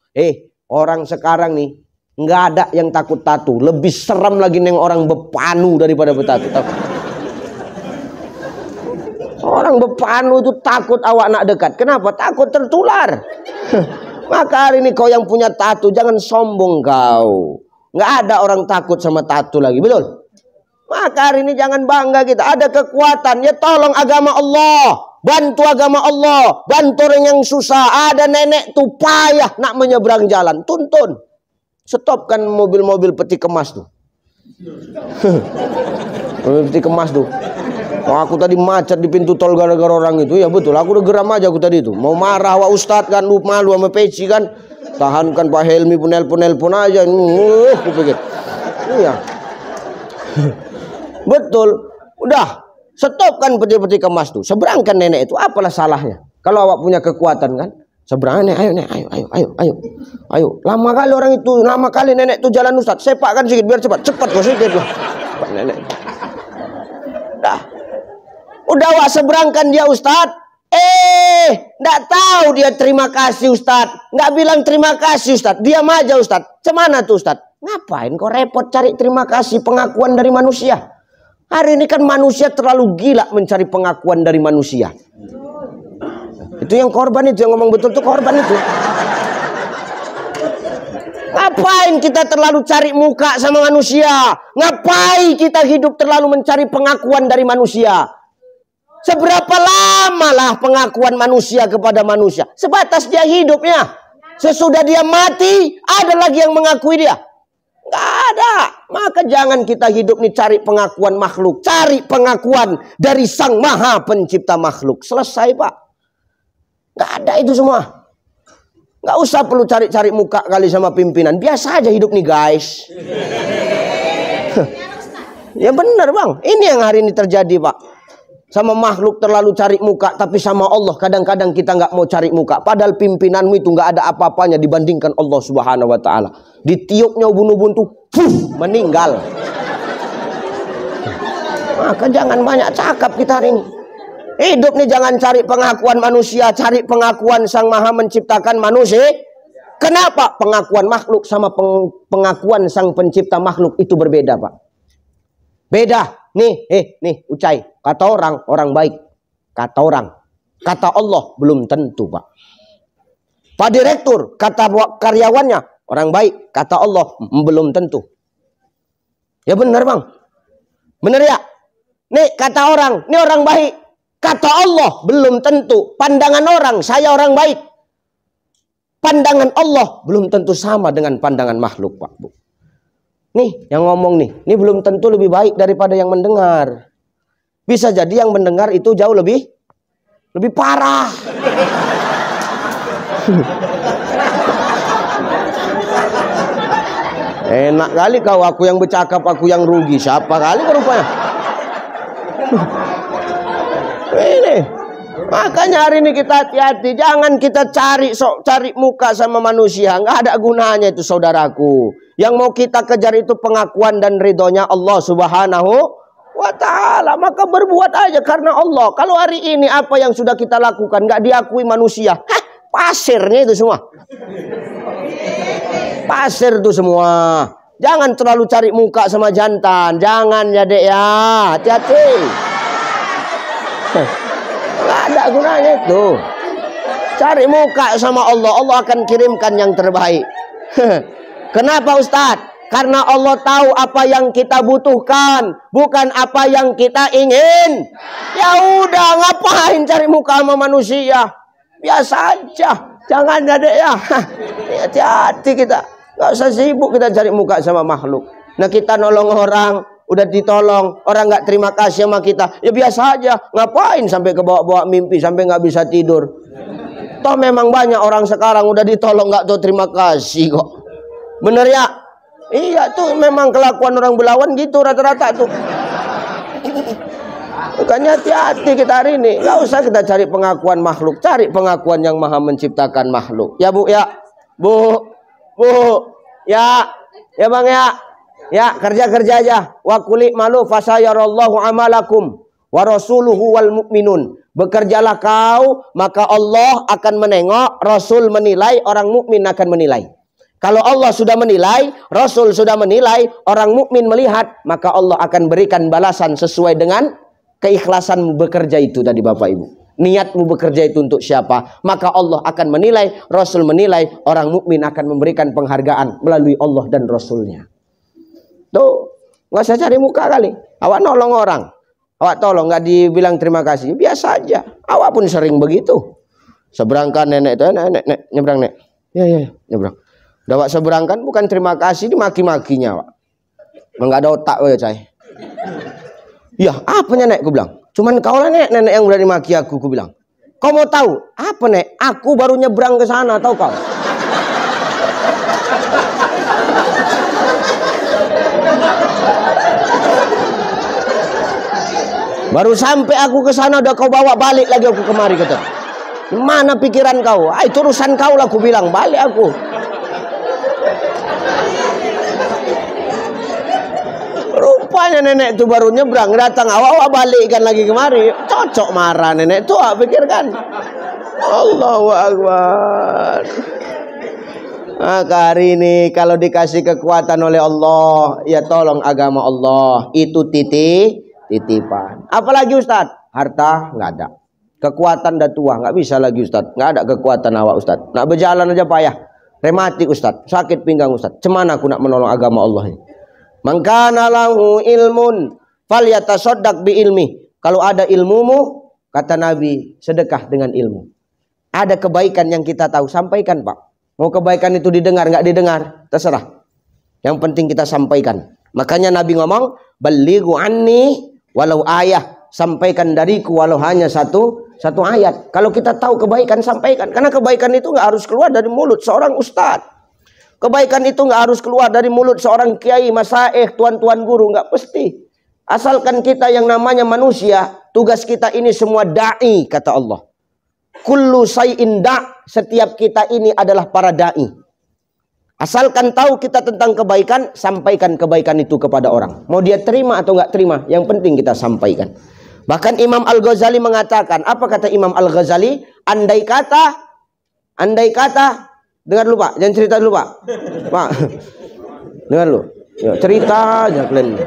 Orang sekarang nih nggak ada yang takut tato. Lebih serem lagi neng orang bepanu daripada bertato. Orang bepanu itu takut awak nak dekat. Kenapa? Takut tertular. Maka hari ini kau yang punya tato jangan sombong kau. Nggak ada orang takut sama tato lagi, betul? Maka hari ini jangan bangga kita. Ada kekuatan, ya tolong agama Allah. Bantu agama Allah. Bantu orang yang susah. Ada nenek tuh payah nak menyeberang jalan. Tuntun. Stopkan mobil-mobil peti kemas tuh. Mobil peti kemas tuh. Oh, aku tadi macet di pintu tol gara-gara orang itu. Ya betul, aku udah geram aja aku tadi itu. Mau marah Wak Ustadz kan, lu malu sama peci kan. Tahankan Pak Helmi pun nelpon aja. Aku pikir. Iya. Betul. Udah, stopkan peti-peti kemas tuh. Seberangkan nenek itu, apalah salahnya? Kalau awak punya kekuatan kan. Seberang nenek, ayo. Lama kali orang itu, lama kali nenek itu jalan Ustadz. Sepakkan sedikit biar cepat kok sedikit lah. Cepat nenek. Udah wak seberangkan dia Ustadz. Nggak tahu dia terima kasih Ustadz. Nggak bilang terima kasih Ustadz. Diam aja Ustadz. Cemana tuh Ustadz? Ngapain kok repot cari terima kasih, pengakuan dari manusia? Hari ini kan manusia terlalu gila mencari pengakuan dari manusia. Itu yang korban itu, yang ngomong betul tuh korban itu. Ngapain kita terlalu cari muka sama manusia? Ngapain kita hidup terlalu mencari pengakuan dari manusia? Seberapa lama lah pengakuan manusia kepada manusia? Sebatas dia hidupnya. Sesudah dia mati, ada lagi yang mengakui dia? Nggak ada. Maka jangan kita hidup nih cari pengakuan makhluk. Cari pengakuan dari Sang Maha Pencipta makhluk. Selesai Pak. Nggak ada itu semua. Nggak usah perlu cari-cari muka kali sama pimpinan. Biasa aja hidup nih guys. Ya benar Bang. Ini yang hari ini terjadi Pak. Sama makhluk terlalu cari muka, tapi sama Allah kadang-kadang kita nggak mau cari muka. Padahal pimpinanmu itu nggak ada apa-apanya dibandingkan Allah Subhanahu Wa Taala. Ditiupnya ubun-ubun tuh, meninggal. Maka jangan banyak cakap kita hari ini. Hidup nih jangan cari pengakuan manusia, cari pengakuan Sang Maha Menciptakan manusia. Kenapa? Pengakuan makhluk sama pengakuan Sang Pencipta makhluk itu berbeda Pak. Beda. Nih, Ucai. Kata orang baik. Kata orang. Kata Allah, belum tentu, Pak. Pak Direktur, kata karyawannya, orang baik. Kata Allah, belum tentu. Ya benar, Bang. Benar ya? Nih, kata orang, ini orang baik. Kata Allah, belum tentu. Pandangan orang, saya orang baik. Pandangan Allah, belum tentu sama dengan pandangan makhluk, Pak, Bu. Nih, yang ngomong nih, ini belum tentu lebih baik daripada yang mendengar. Bisa jadi yang mendengar itu jauh lebih parah. Enak kali kau, aku yang bercakap, aku yang rugi. Siapa kali kau rupanya? Ini. Makanya hari ini kita hati-hati. Jangan kita cari muka sama manusia. Nggak ada gunanya itu saudaraku. Yang mau kita kejar itu pengakuan dan ridhonya Allah Subhanahu Wa Ta'ala. Maka berbuat aja karena Allah. Kalau hari ini apa yang sudah kita lakukan nggak diakui manusia, pasirnya itu semua. Pasir itu semua. Jangan terlalu cari muka sama jantan. Jangan ya dek ya. Hati-hati. Nggak ada ada gunanya itu. Cari muka sama Allah, Allah akan kirimkan yang terbaik. Kenapa Ustadz? Karena Allah tahu apa yang kita butuhkan, bukan apa yang kita ingin. Ya udah, ngapain cari muka sama manusia? Biasa aja, jangan ada ya. Hati-hati kita, nggak usah sibuk kita cari muka sama makhluk. Nah kita nolong orang, udah ditolong, orang nggak terima kasih sama kita, ya biasa aja. Ngapain sampai ke bawa-bawa mimpi, sampai nggak bisa tidur? Toh memang banyak orang sekarang udah ditolong nggak tahu terima kasih kok. Bener ya? Iya tuh memang kelakuan orang Belawan gitu rata-rata tuh. Makanya hati-hati kita hari ini. Nggak usah kita cari pengakuan makhluk, cari pengakuan yang Maha menciptakan makhluk. Ya Bu ya, Bu ya Bang ya kerja aja. Wa quli malu fasayarallahu amalakum wa rasuluhu wal mu'minun. Bekerjalah kau, maka Allah akan menengok, Rasul menilai, orang mukmin akan menilai. Kalau Allah sudah menilai, Rasul sudah menilai, orang mukmin melihat, maka Allah akan berikan balasan sesuai dengan keikhlasanmu bekerja itu tadi Bapak Ibu. Niatmu bekerja itu untuk siapa? Maka Allah akan menilai, Rasul menilai, orang mukmin akan memberikan penghargaan melalui Allah dan Rasulnya. Tuh, nggak usah cari muka kali. Awak nolong orang. Awak tolong nggak dibilang terima kasih, biasa aja. Awak pun sering begitu. Seberangkan nenek itu, nenek nyebrang nek. Ya nyebrang. Udah awak seberangkan bukan terima kasih, dimaki-makinya awak. Enggak ada otak we cai. Ya apa nenek? Ku bilang. Cuman kau lah nenek yang berani maki aku. Ku bilang. Kau mau tahu apa nek? Aku baru nyebrang ke sana, tahu kau? Baru sampai aku ke sana udah kau bawa balik lagi aku kemari kata. Mana pikiran kau? Itu urusan kau lah aku bilang, balik aku. Rupanya nenek itu baru nyebrang, datang awak balikkan lagi kemari. Cocok marah nenek itu, pikirkan. Allahu Akbar. Maka hari ini kalau dikasih kekuatan oleh Allah, ya tolong agama Allah. Itu titipan. Apalagi Ustadz, harta nggak ada, kekuatan dah tua, nggak bisa lagi Ustadz, nggak ada kekuatan awak Ustadz, nak berjalan aja payah, rematik Ustadz, sakit pinggang Ustadz, cemana aku nak menolong agama Allah ini? Mangkana lahu ilmun falyatasaddaq bi ilmi. Kalau ada ilmumu, kata Nabi, sedekah dengan ilmu. Ada kebaikan yang kita tahu, sampaikan Pak. Mau kebaikan itu didengar nggak didengar, terserah. Yang penting kita sampaikan. Makanya Nabi ngomong, balighu anni walau ayah, sampaikan dariku walau hanya satu ayat. Kalau kita tahu kebaikan, sampaikan. Karena kebaikan itu nggak harus keluar dari mulut seorang ustadz. Kebaikan itu nggak harus keluar dari mulut seorang kiai, masaih, tuan-tuan guru, nggak pasti. Asalkan kita yang namanya manusia, tugas kita ini semua da'i, kata Allah. Kullu say'in da', setiap kita ini adalah para da'i. Asalkan tahu kita tentang kebaikan, sampaikan kebaikan itu kepada orang. Mau dia terima atau nggak terima, yang penting kita sampaikan. Bahkan Imam Al-Ghazali mengatakan, apa kata Imam Al-Ghazali? Andai kata, dengar dulu Pak, jangan cerita dulu Pak. Pak, dengar dulu. Ya, cerita aja kalian.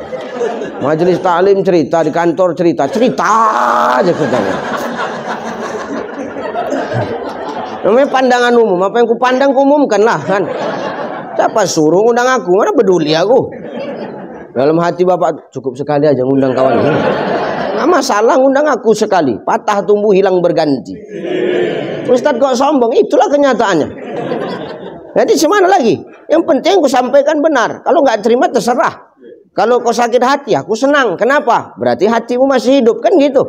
Majelis taklim cerita, di kantor cerita aja ceritanya. Namanya pandangan umum, apa yang ku pandang ku umumkan lah kan. Siapa suruh undang aku? Mana peduli aku. Dalam hati Bapak cukup sekali aja ngundang kawan. Nggak masalah ngundang aku sekali. Patah tumbuh hilang berganti. Ustadz kok sombong? Itulah kenyataannya. Jadi semana lagi? Yang penting aku sampaikan benar. Kalau nggak terima terserah. Kalau kau sakit hati, aku senang. Kenapa? Berarti hatimu masih hidup kan gitu.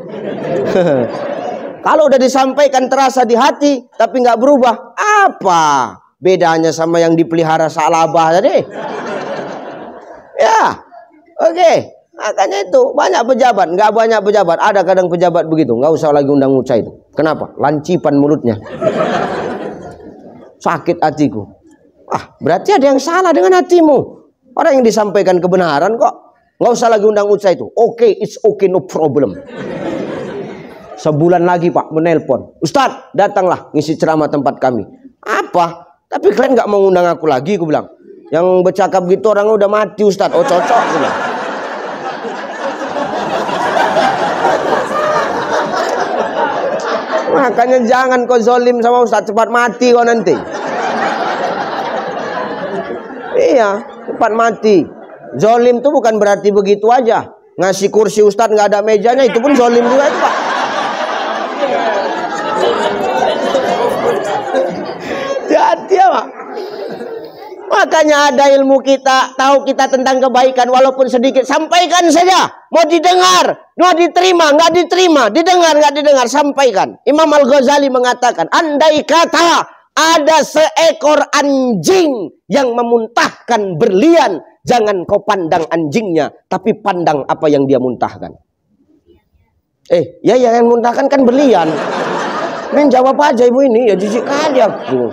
Kalau udah disampaikan terasa di hati, tapi nggak berubah, apa bedanya sama yang dipelihara salabah tadi? Ya, oke. Makanya itu banyak pejabat, nggak banyak pejabat. Ada kadang pejabat begitu, nggak usah lagi undang Uca itu. Kenapa? Lancipan mulutnya. Sakit hatiku. Berarti ada yang salah dengan hatimu. Orang yang disampaikan kebenaran kok. Nggak usah lagi undang Uca itu. Oke, it's okay, no problem. Sebulan lagi Pak menelpon, Ustadz datanglah ngisi ceramah tempat kami. Apa? Tapi kalian nggak mau ngundang aku lagi, aku bilang. Yang bercakap gitu orangnya udah mati Ustadz. Oh cocok. Makanya jangan kau zolim sama Ustaz, cepat mati kau nanti. Iya, cepat mati. Zolim itu bukan berarti begitu aja. Ngasih kursi Ustaz nggak ada mejanya, itu pun zolim juga itu, Pak. Hati ya, Pak. Makanya ada ilmu kita, tahu kita tentang kebaikan walaupun sedikit, sampaikan saja. Mau didengar, mau diterima, nggak diterima, didengar, nggak didengar, sampaikan. Imam Al-Ghazali mengatakan, andai kata ada seekor anjing yang memuntahkan berlian, jangan kau pandang anjingnya, tapi pandang apa yang dia muntahkan. Ya yang muntahkan kan berlian. Men jawab aja ibu ini, ya jijik kali aku.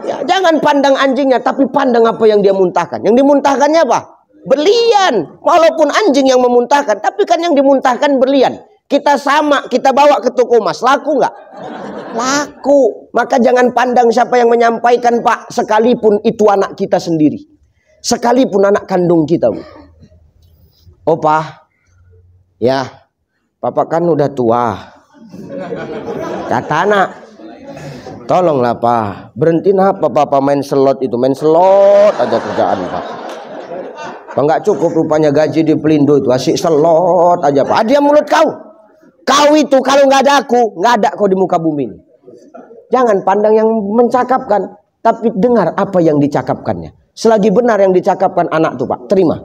Ya, jangan pandang anjingnya, tapi pandang apa yang dia muntahkan. Yang dimuntahkannya apa? Berlian. Walaupun anjing yang memuntahkan, tapi kan yang dimuntahkan berlian. Kita sama, kita bawa ke toko emas, laku nggak? Laku. Maka jangan pandang siapa yang menyampaikan, Pak, sekalipun itu anak kita sendiri. Sekalipun anak kandung kita, Bu. Oh, Pak. Ya, Papa kan udah tua. Kata anak, tolonglah Pak, berhenti apa Papa main slot itu, main slot aja kerjaan Pak. Pak nggak cukup rupanya gaji di Pelindo itu, asik slot aja Pak. Dia mulut kau. Kau itu kalau nggak ada aku, nggak ada kau di muka bumi ini. Jangan pandang yang mencakapkan, tapi dengar apa yang dicakapkannya. Selagi benar yang dicakapkan anak tuh Pak, terima.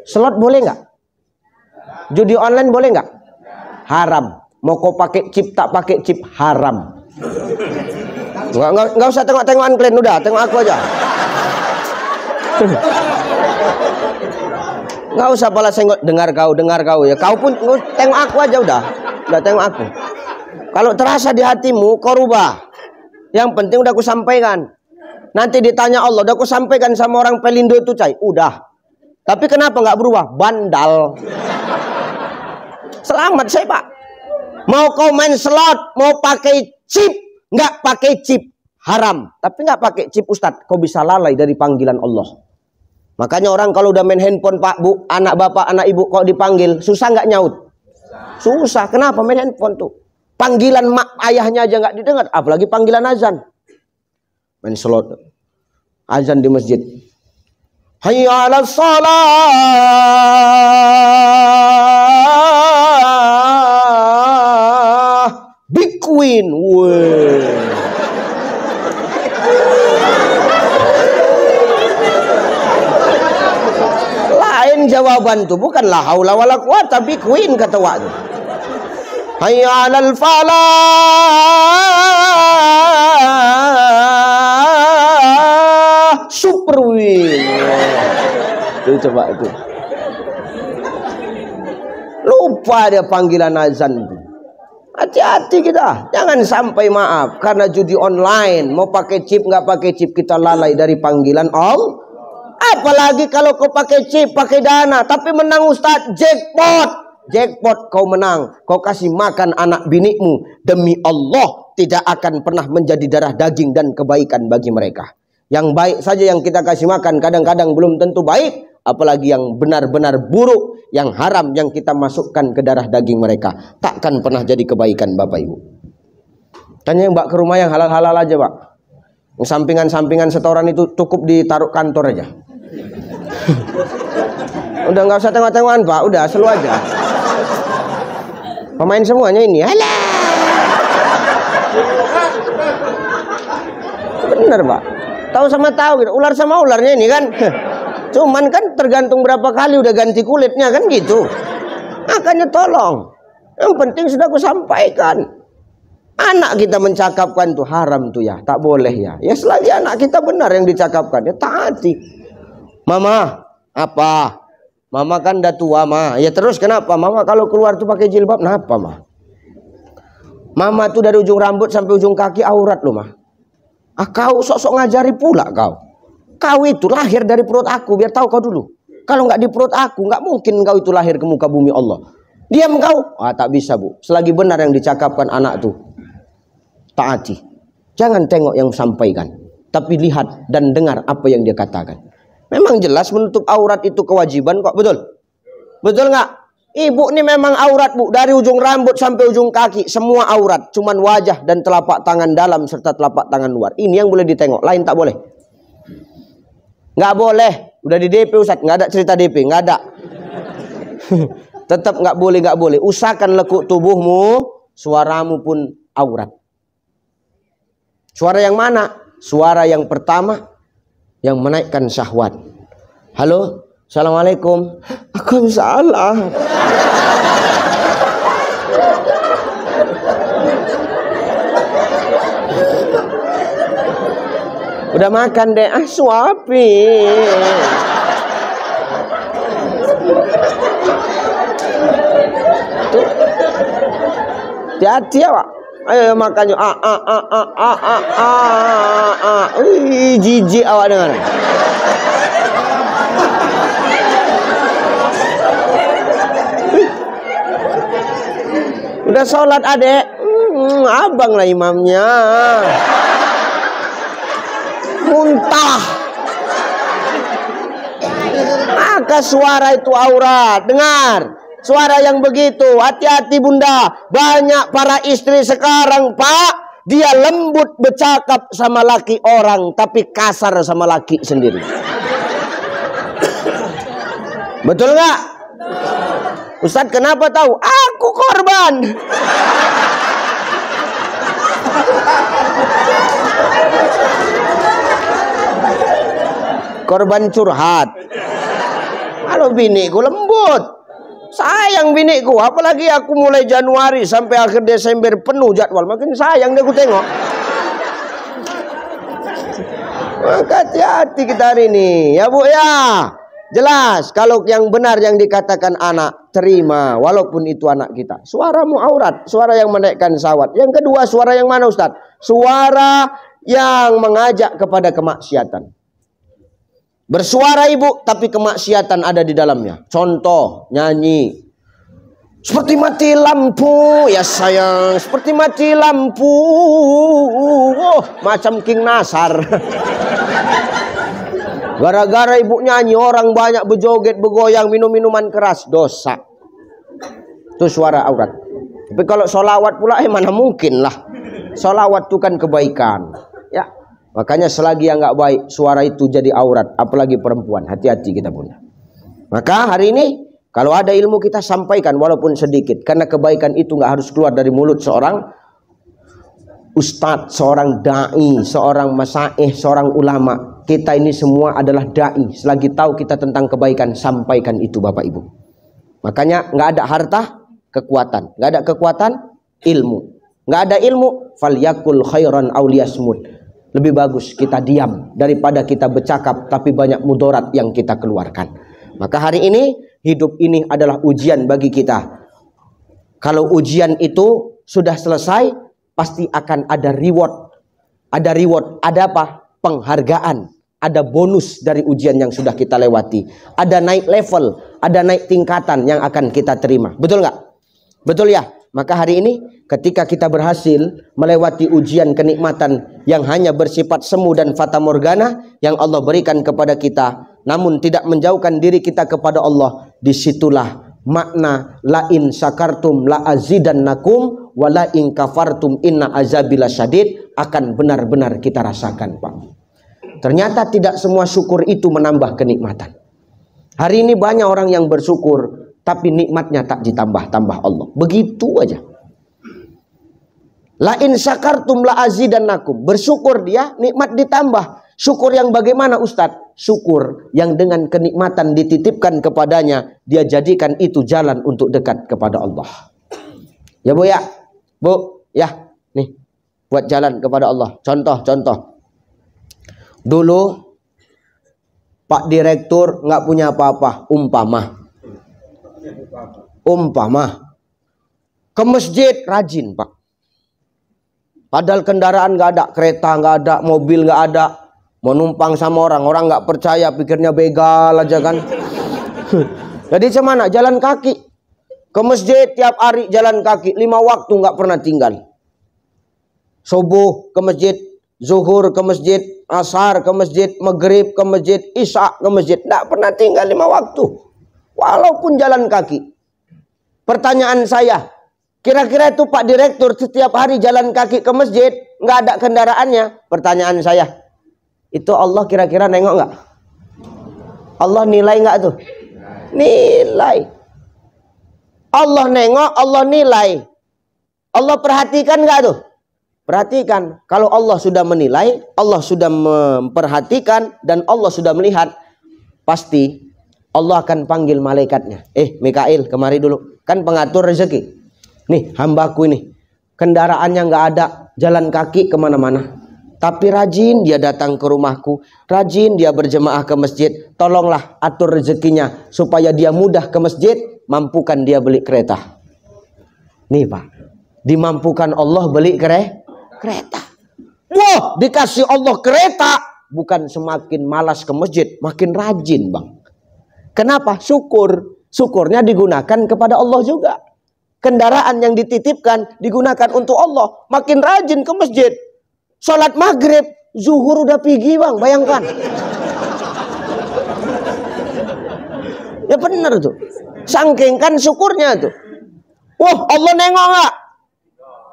Slot boleh nggak? Judi online boleh nggak? Haram. Mau kau pakai chip tak pakai chip, haram. Nggak usah tengok-tengokan kalian, udah tengok aku aja. Nggak usah pala senggol, dengar kau ya. Kau pun tengok aku aja udah tengok aku. Kalau terasa di hatimu, kau rubah. Yang penting udah aku sampaikan. Nanti ditanya Allah, udah aku sampaikan sama orang Pelindo itu cai, udah. Tapi kenapa nggak berubah? Bandal. Selamat saya Pak. Mau kau main slot, mau pakai chip, nggak pakai chip, haram. Tapi nggak pakai chip Ustadz, kau bisa lalai dari panggilan Allah. Makanya orang kalau udah main handphone Pak, Bu, anak bapak, anak ibu, kok dipanggil, susah nggak nyaut? Susah. Kenapa main handphone tuh? Panggilan mak ayahnya aja nggak didengar, apalagi panggilan azan. Main slot, azan di masjid. Hayya 'alas shalah. Big Queen. Weh. Lain jawaban tuh, bukan la haula wala quwata, Big Queen kata waktu. Hayya 'alal falah. Super win. Tuh coba itu. Lupa dia panggilan azan itu. Hati-hati kita, jangan sampai maaf karena judi online, mau pakai chip nggak pakai chip kita lalai dari panggilan Allah. Apalagi kalau kau pakai chip, pakai dana, tapi menang Ustadz, jackpot kau menang, kau kasih makan anak binikmu, demi Allah tidak akan pernah menjadi darah daging dan kebaikan bagi mereka. Yang baik saja yang kita kasih makan kadang-kadang belum tentu baik, apalagi yang benar-benar buruk, yang haram yang kita masukkan ke darah daging mereka, takkan pernah jadi kebaikan Bapak Ibu. Tanya Mbak ke rumah yang halal-halal aja Pak. Yang sampingan-sampingan setoran itu cukup ditaruh kantor aja. Udah nggak usah tengok-tengokan Pak, udah selu aja. Pemain semuanya ini, alah. Bener Pak. Tahu sama tahu gitu, ular sama ularnya ini kan. Cuman kan tergantung berapa kali udah ganti kulitnya kan gitu. Makanya tolong. Yang penting sudah aku sampaikan. Anak kita mencakapkan tuh haram tuh ya, tak boleh ya. Ya selagi anak kita benar yang dicakapkan, ya taati. Mama, apa? Mama kan udah tua, Ma. Ya terus kenapa? Mama kalau keluar tuh pakai jilbab, kenapa, Ma? Mama tuh dari ujung rambut sampai ujung kaki aurat loh, Ma. Kau sok-sok ngajari pula kau. Kau itu lahir dari perut aku, biar tahu kau dulu. Kalau nggak di perut aku, nggak mungkin kau itu lahir ke muka bumi Allah. Diam kau? Tak bisa Bu. Selagi benar yang dicakapkan anak tuh, taati. Jangan tengok yang sampaikan, tapi lihat dan dengar apa yang dia katakan. Memang jelas menutup aurat itu kewajiban kok, betul? Betul nggak? Ibu ini memang aurat, Bu. Dari ujung rambut sampai ujung kaki semua aurat. Cuman wajah dan telapak tangan dalam serta telapak tangan luar. Ini yang boleh ditengok, lain tak boleh. Nggak boleh. Udah di DP Ustaz, nggak ada cerita DP, nggak ada. Tetap nggak boleh, nggak boleh. Usahakan lekuk tubuhmu, suaramu pun aurat. Suara yang mana? Suara yang pertama yang menaikkan syahwat. Halo, assalamualaikum. Waalaikumsalam. Udah makan deh, suapi. Hati-hati ya, Pak. Ayo makan yuk. Jijik awak dengar. Udah sholat adek. Abang lah imamnya. Muntah. Maka suara itu aurat. Dengar. Suara yang begitu, hati-hati bunda. Banyak para istri sekarang, Pak, dia lembut bercakap sama laki orang, tapi kasar sama laki sendiri. Betul nggak? Ustadz kenapa tahu? Aku korban. Korban curhat. Kalau biniku lembut. Sayang biniku, apalagi aku mulai Januari sampai akhir Desember penuh jadwal, makin sayang deh aku tengok. Maka hati-hati kita hari ini, ya Bu ya. Jelas, kalau yang benar yang dikatakan anak, terima, walaupun itu anak kita. Suaramu aurat, suara yang menaikkan syahwat. Yang kedua, suara yang mana Ustaz? Suara yang mengajak kepada kemaksiatan. Bersuara ibu, tapi kemaksiatan ada di dalamnya. Contoh, nyanyi. Seperti mati lampu, ya sayang. Seperti mati lampu. Oh, macam King Nasar. Gara-gara ibu nyanyi, orang banyak berjoget, bergoyang, minum minuman keras. Dosa. Itu suara aurat. Tapi kalau sholawat pula, mana mungkin lah. Sholawat itu kan kebaikan. Ya. Makanya selagi yang nggak baik, suara itu jadi aurat, apalagi perempuan. Hati-hati kita punya. Maka hari ini, kalau ada ilmu kita sampaikan walaupun sedikit. Karena kebaikan itu nggak harus keluar dari mulut seorang ustadz, seorang da'i, seorang masaih, seorang ulama. Kita ini semua adalah da'i. Selagi tahu kita tentang kebaikan, sampaikan itu Bapak Ibu. Makanya nggak ada harta, kekuatan. Nggak ada kekuatan, ilmu. Nggak ada ilmu, falyakul khairan aw liyasmut. Lebih bagus kita diam daripada kita bercakap tapi banyak mudarat yang kita keluarkan. Maka hari ini hidup ini adalah ujian bagi kita. Kalau ujian itu sudah selesai, pasti akan ada reward. Ada reward, ada apa? Penghargaan, ada bonus dari ujian yang sudah kita lewati. Ada naik level, ada naik tingkatan yang akan kita terima. Betul nggak? Betul ya? Maka hari ini ketika kita berhasil melewati ujian kenikmatan yang hanya bersifat semu dan fata morgana yang Allah berikan kepada kita, namun tidak menjauhkan diri kita kepada Allah, disitulah makna la in syakartum la azidannakum wa la in kafartum inna azabila syadid akan benar-benar kita rasakan, Pak. Ternyata tidak semua syukur itu menambah kenikmatan. Hari ini banyak orang yang bersyukur tapi nikmatnya tak ditambah-tambah Allah. Begitu aja. La in syakartum la azidannakum. Bersyukur dia, nikmat ditambah. Syukur yang bagaimana Ustadz? Syukur yang dengan kenikmatan dititipkan kepadanya, dia jadikan itu jalan untuk dekat kepada Allah. Ya Bu ya? Bu, ya. Nih, buat jalan kepada Allah. Contoh. Dulu Pak Direktur nggak punya apa-apa, umpama ke masjid rajin Pak, padahal kendaraan nggak ada, kereta nggak ada, mobil nggak ada, mau numpang sama orang nggak percaya, pikirnya begal aja kan. Jadi cemana? Jalan kaki ke masjid tiap hari, jalan kaki 5 waktu nggak pernah tinggal. Subuh ke masjid, zuhur ke masjid, asar ke masjid, maghrib ke masjid, isya ke masjid, nggak pernah tinggal 5 waktu. Walaupun jalan kaki. Pertanyaan saya, kira-kira itu Pak Direktur setiap hari jalan kaki ke masjid, nggak ada kendaraannya. Pertanyaan saya, itu Allah kira-kira nengok nggak? Allah nilai nggak tuh? Nilai. Allah nengok, Allah nilai. Allah perhatikan nggak tuh? Perhatikan. Kalau Allah sudah menilai, Allah sudah memperhatikan, dan Allah sudah melihat, pasti Allah akan panggil malaikatnya. Mikail, kemari dulu. Kan pengatur rezeki. Nih, hambaku ini. Kendaraannya nggak ada, jalan kaki kemana-mana. Tapi rajin dia datang ke rumahku. Rajin dia berjemaah ke masjid. Tolonglah atur rezekinya. Supaya dia mudah ke masjid. Mampukan dia beli kereta. Nih Pak. Dimampukan Allah beli kereta. Wah, dikasih Allah kereta. Bukan semakin malas ke masjid. Makin rajin Bang. Kenapa? Syukur. Syukurnya digunakan kepada Allah juga. Kendaraan yang dititipkan digunakan untuk Allah. Makin rajin ke masjid. Sholat maghrib, zuhur udah pergi Bang, bayangkan. Ya benar tuh. Sangkingkan syukurnya tuh. Wah, Allah nengok nggak?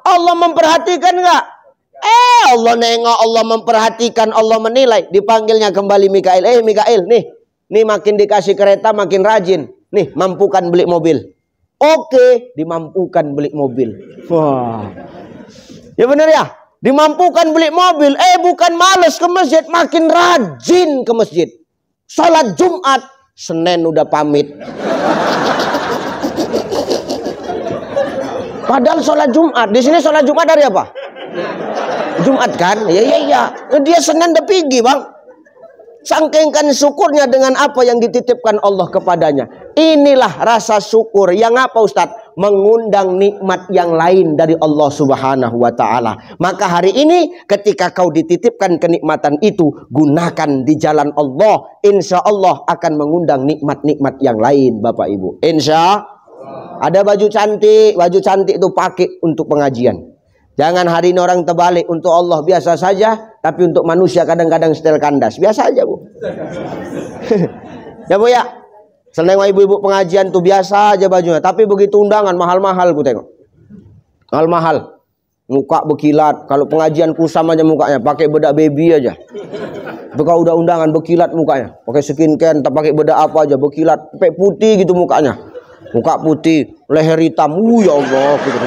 Allah memperhatikan nggak? Allah nengok, Allah memperhatikan, Allah menilai. Dipanggilnya kembali Mikail. Mikail, nih makin dikasih kereta makin rajin. Nih, mampukan beli mobil. Oke, dimampukan beli mobil. Wah. Ya benar ya? Dimampukan beli mobil. Bukan males ke masjid, makin rajin ke masjid. Sholat Jumat, Senin udah pamit. Padahal sholat Jumat, di sini sholat Jumat dari apa? Jumat kan? Iya. Dia Senin udah pergi Bang. Sangkingkan syukurnya dengan apa yang dititipkan Allah kepadanya. Inilah rasa syukur yang apa Ustadz? Mengundang nikmat yang lain dari Allah Subhanahu wa ta'ala. Maka hari ini ketika kau dititipkan kenikmatan itu, gunakan di jalan Allah. Insya Allah akan mengundang nikmat-nikmat yang lain Bapak Ibu. Insya Allah. Ada baju cantik itu pakai untuk pengajian. Jangan hari ini orang terbalik, untuk Allah biasa saja, tapi untuk manusia kadang-kadang setel kandas. Biasa aja Bu. Ya Bu ya. Seneng ibu-ibu pengajian tuh biasa aja bajunya, tapi begitu undangan mahal-mahal ku tengok. Mahal-mahal. Muka berkilat, kalau pengajian kusam aja mukanya, pakai bedak baby aja. Kalau udah undangan berkilat mukanya, pakai skincare, tak pakai bedak apa aja berkilat, sampai putih gitu mukanya. Muka putih, leher hitam. Ya Allah gitu.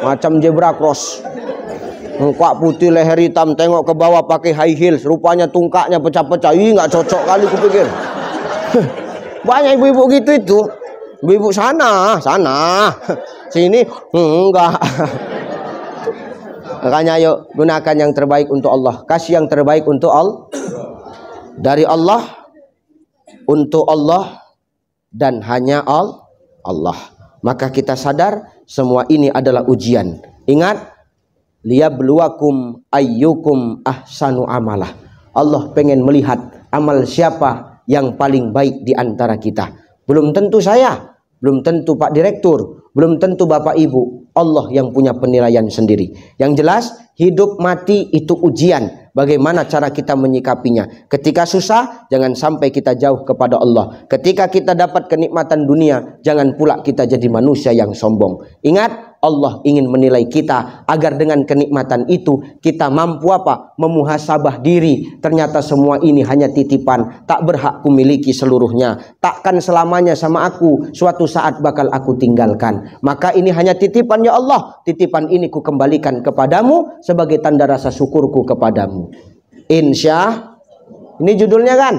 Macam zebra cross. Muka putih, leher hitam, tengok ke bawah pakai high heels, rupanya tungkaknya pecah-pecah. Nggak cocok kali kupikir. Banyak ibu-ibu gitu itu. Ibu-ibu sana. Sini enggak. Makanya ayo gunakan yang terbaik untuk Allah. Kasih yang terbaik untuk Allah. Dari Allah, untuk Allah, dan hanya Allah. Maka kita sadar semua ini adalah ujian. Ingat, liyabluwakum ayyukum ahsanu amalah. Allah pengen melihat amal siapa yang paling baik di antara kita. Belum tentu saya, belum tentu Pak Direktur, belum tentu Bapak Ibu. Allah yang punya penilaian sendiri. Yang jelas, hidup mati itu ujian. Bagaimana cara kita menyikapinya? Ketika susah, jangan sampai kita jauh kepada Allah. Ketika kita dapat kenikmatan dunia, jangan pula kita jadi manusia yang sombong. Ingat, Allah ingin menilai kita agar dengan kenikmatan itu kita mampu apa? Memuhasabah diri. Ternyata semua ini hanya titipan, tak berhak kumiliki seluruhnya. Takkan selamanya sama aku, suatu saat bakal aku tinggalkan. Maka ini hanya titipan ya Allah. Titipan ini ku kembalikan kepadamu sebagai tanda rasa syukurku kepadamu. Insya. Ini judulnya kan?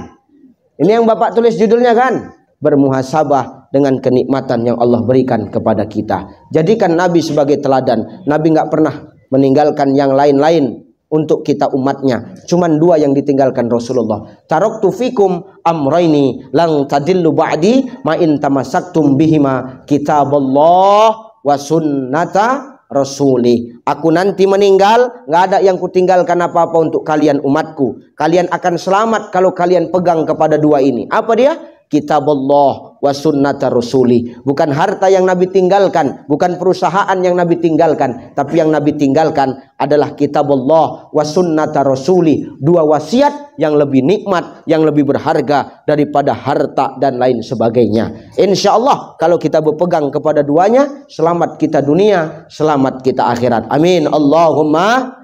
Ini yang Bapak tulis judulnya kan? Bermuhasabah dengan kenikmatan yang Allah berikan kepada kita. Jadikan Nabi sebagai teladan. Nabi nggak pernah meninggalkan yang lain-lain untuk kita umatnya. Cuman dua yang ditinggalkan Rasulullah. Taraktu fikum amraini lang tadillu ba'di ma in tamassaktum bihima kitaballah wa sunnata rasuli. Aku nanti meninggal, nggak ada yang kutinggalkan apa-apa untuk kalian umatku. Kalian akan selamat kalau kalian pegang kepada dua ini. Apa dia? Kitabullah wa sunnata rasuli. Bukan harta yang Nabi tinggalkan, bukan perusahaan yang Nabi tinggalkan, tapi yang Nabi tinggalkan adalah kitabullah wa sunnata rasuli. Dua wasiat yang lebih nikmat, yang lebih berharga daripada harta dan lain sebagainya. Insya Allah kalau kita berpegang kepada duanya, selamat kita dunia, selamat kita akhirat. Amin. Allahumma.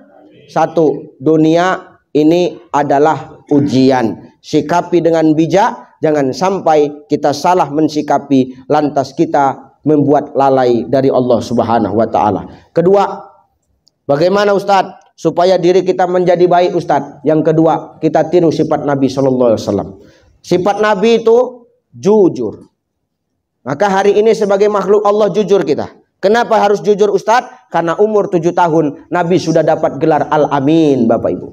Satu, dunia ini adalah ujian. Sikapi dengan bijak, jangan sampai kita salah mensikapi lantas kita membuat lalai dari Allah Subhanahu wa taala. Kedua, bagaimana Ustadz supaya diri kita menjadi baik Ustadz? Yang kedua, kita tiru sifat Nabi sallallahu alaihi wasallam. Sifat Nabi itu jujur. Maka hari ini sebagai makhluk Allah jujur kita. Kenapa harus jujur Ustadz? Karena umur 7 tahun Nabi sudah dapat gelar Al-Amin, Bapak Ibu.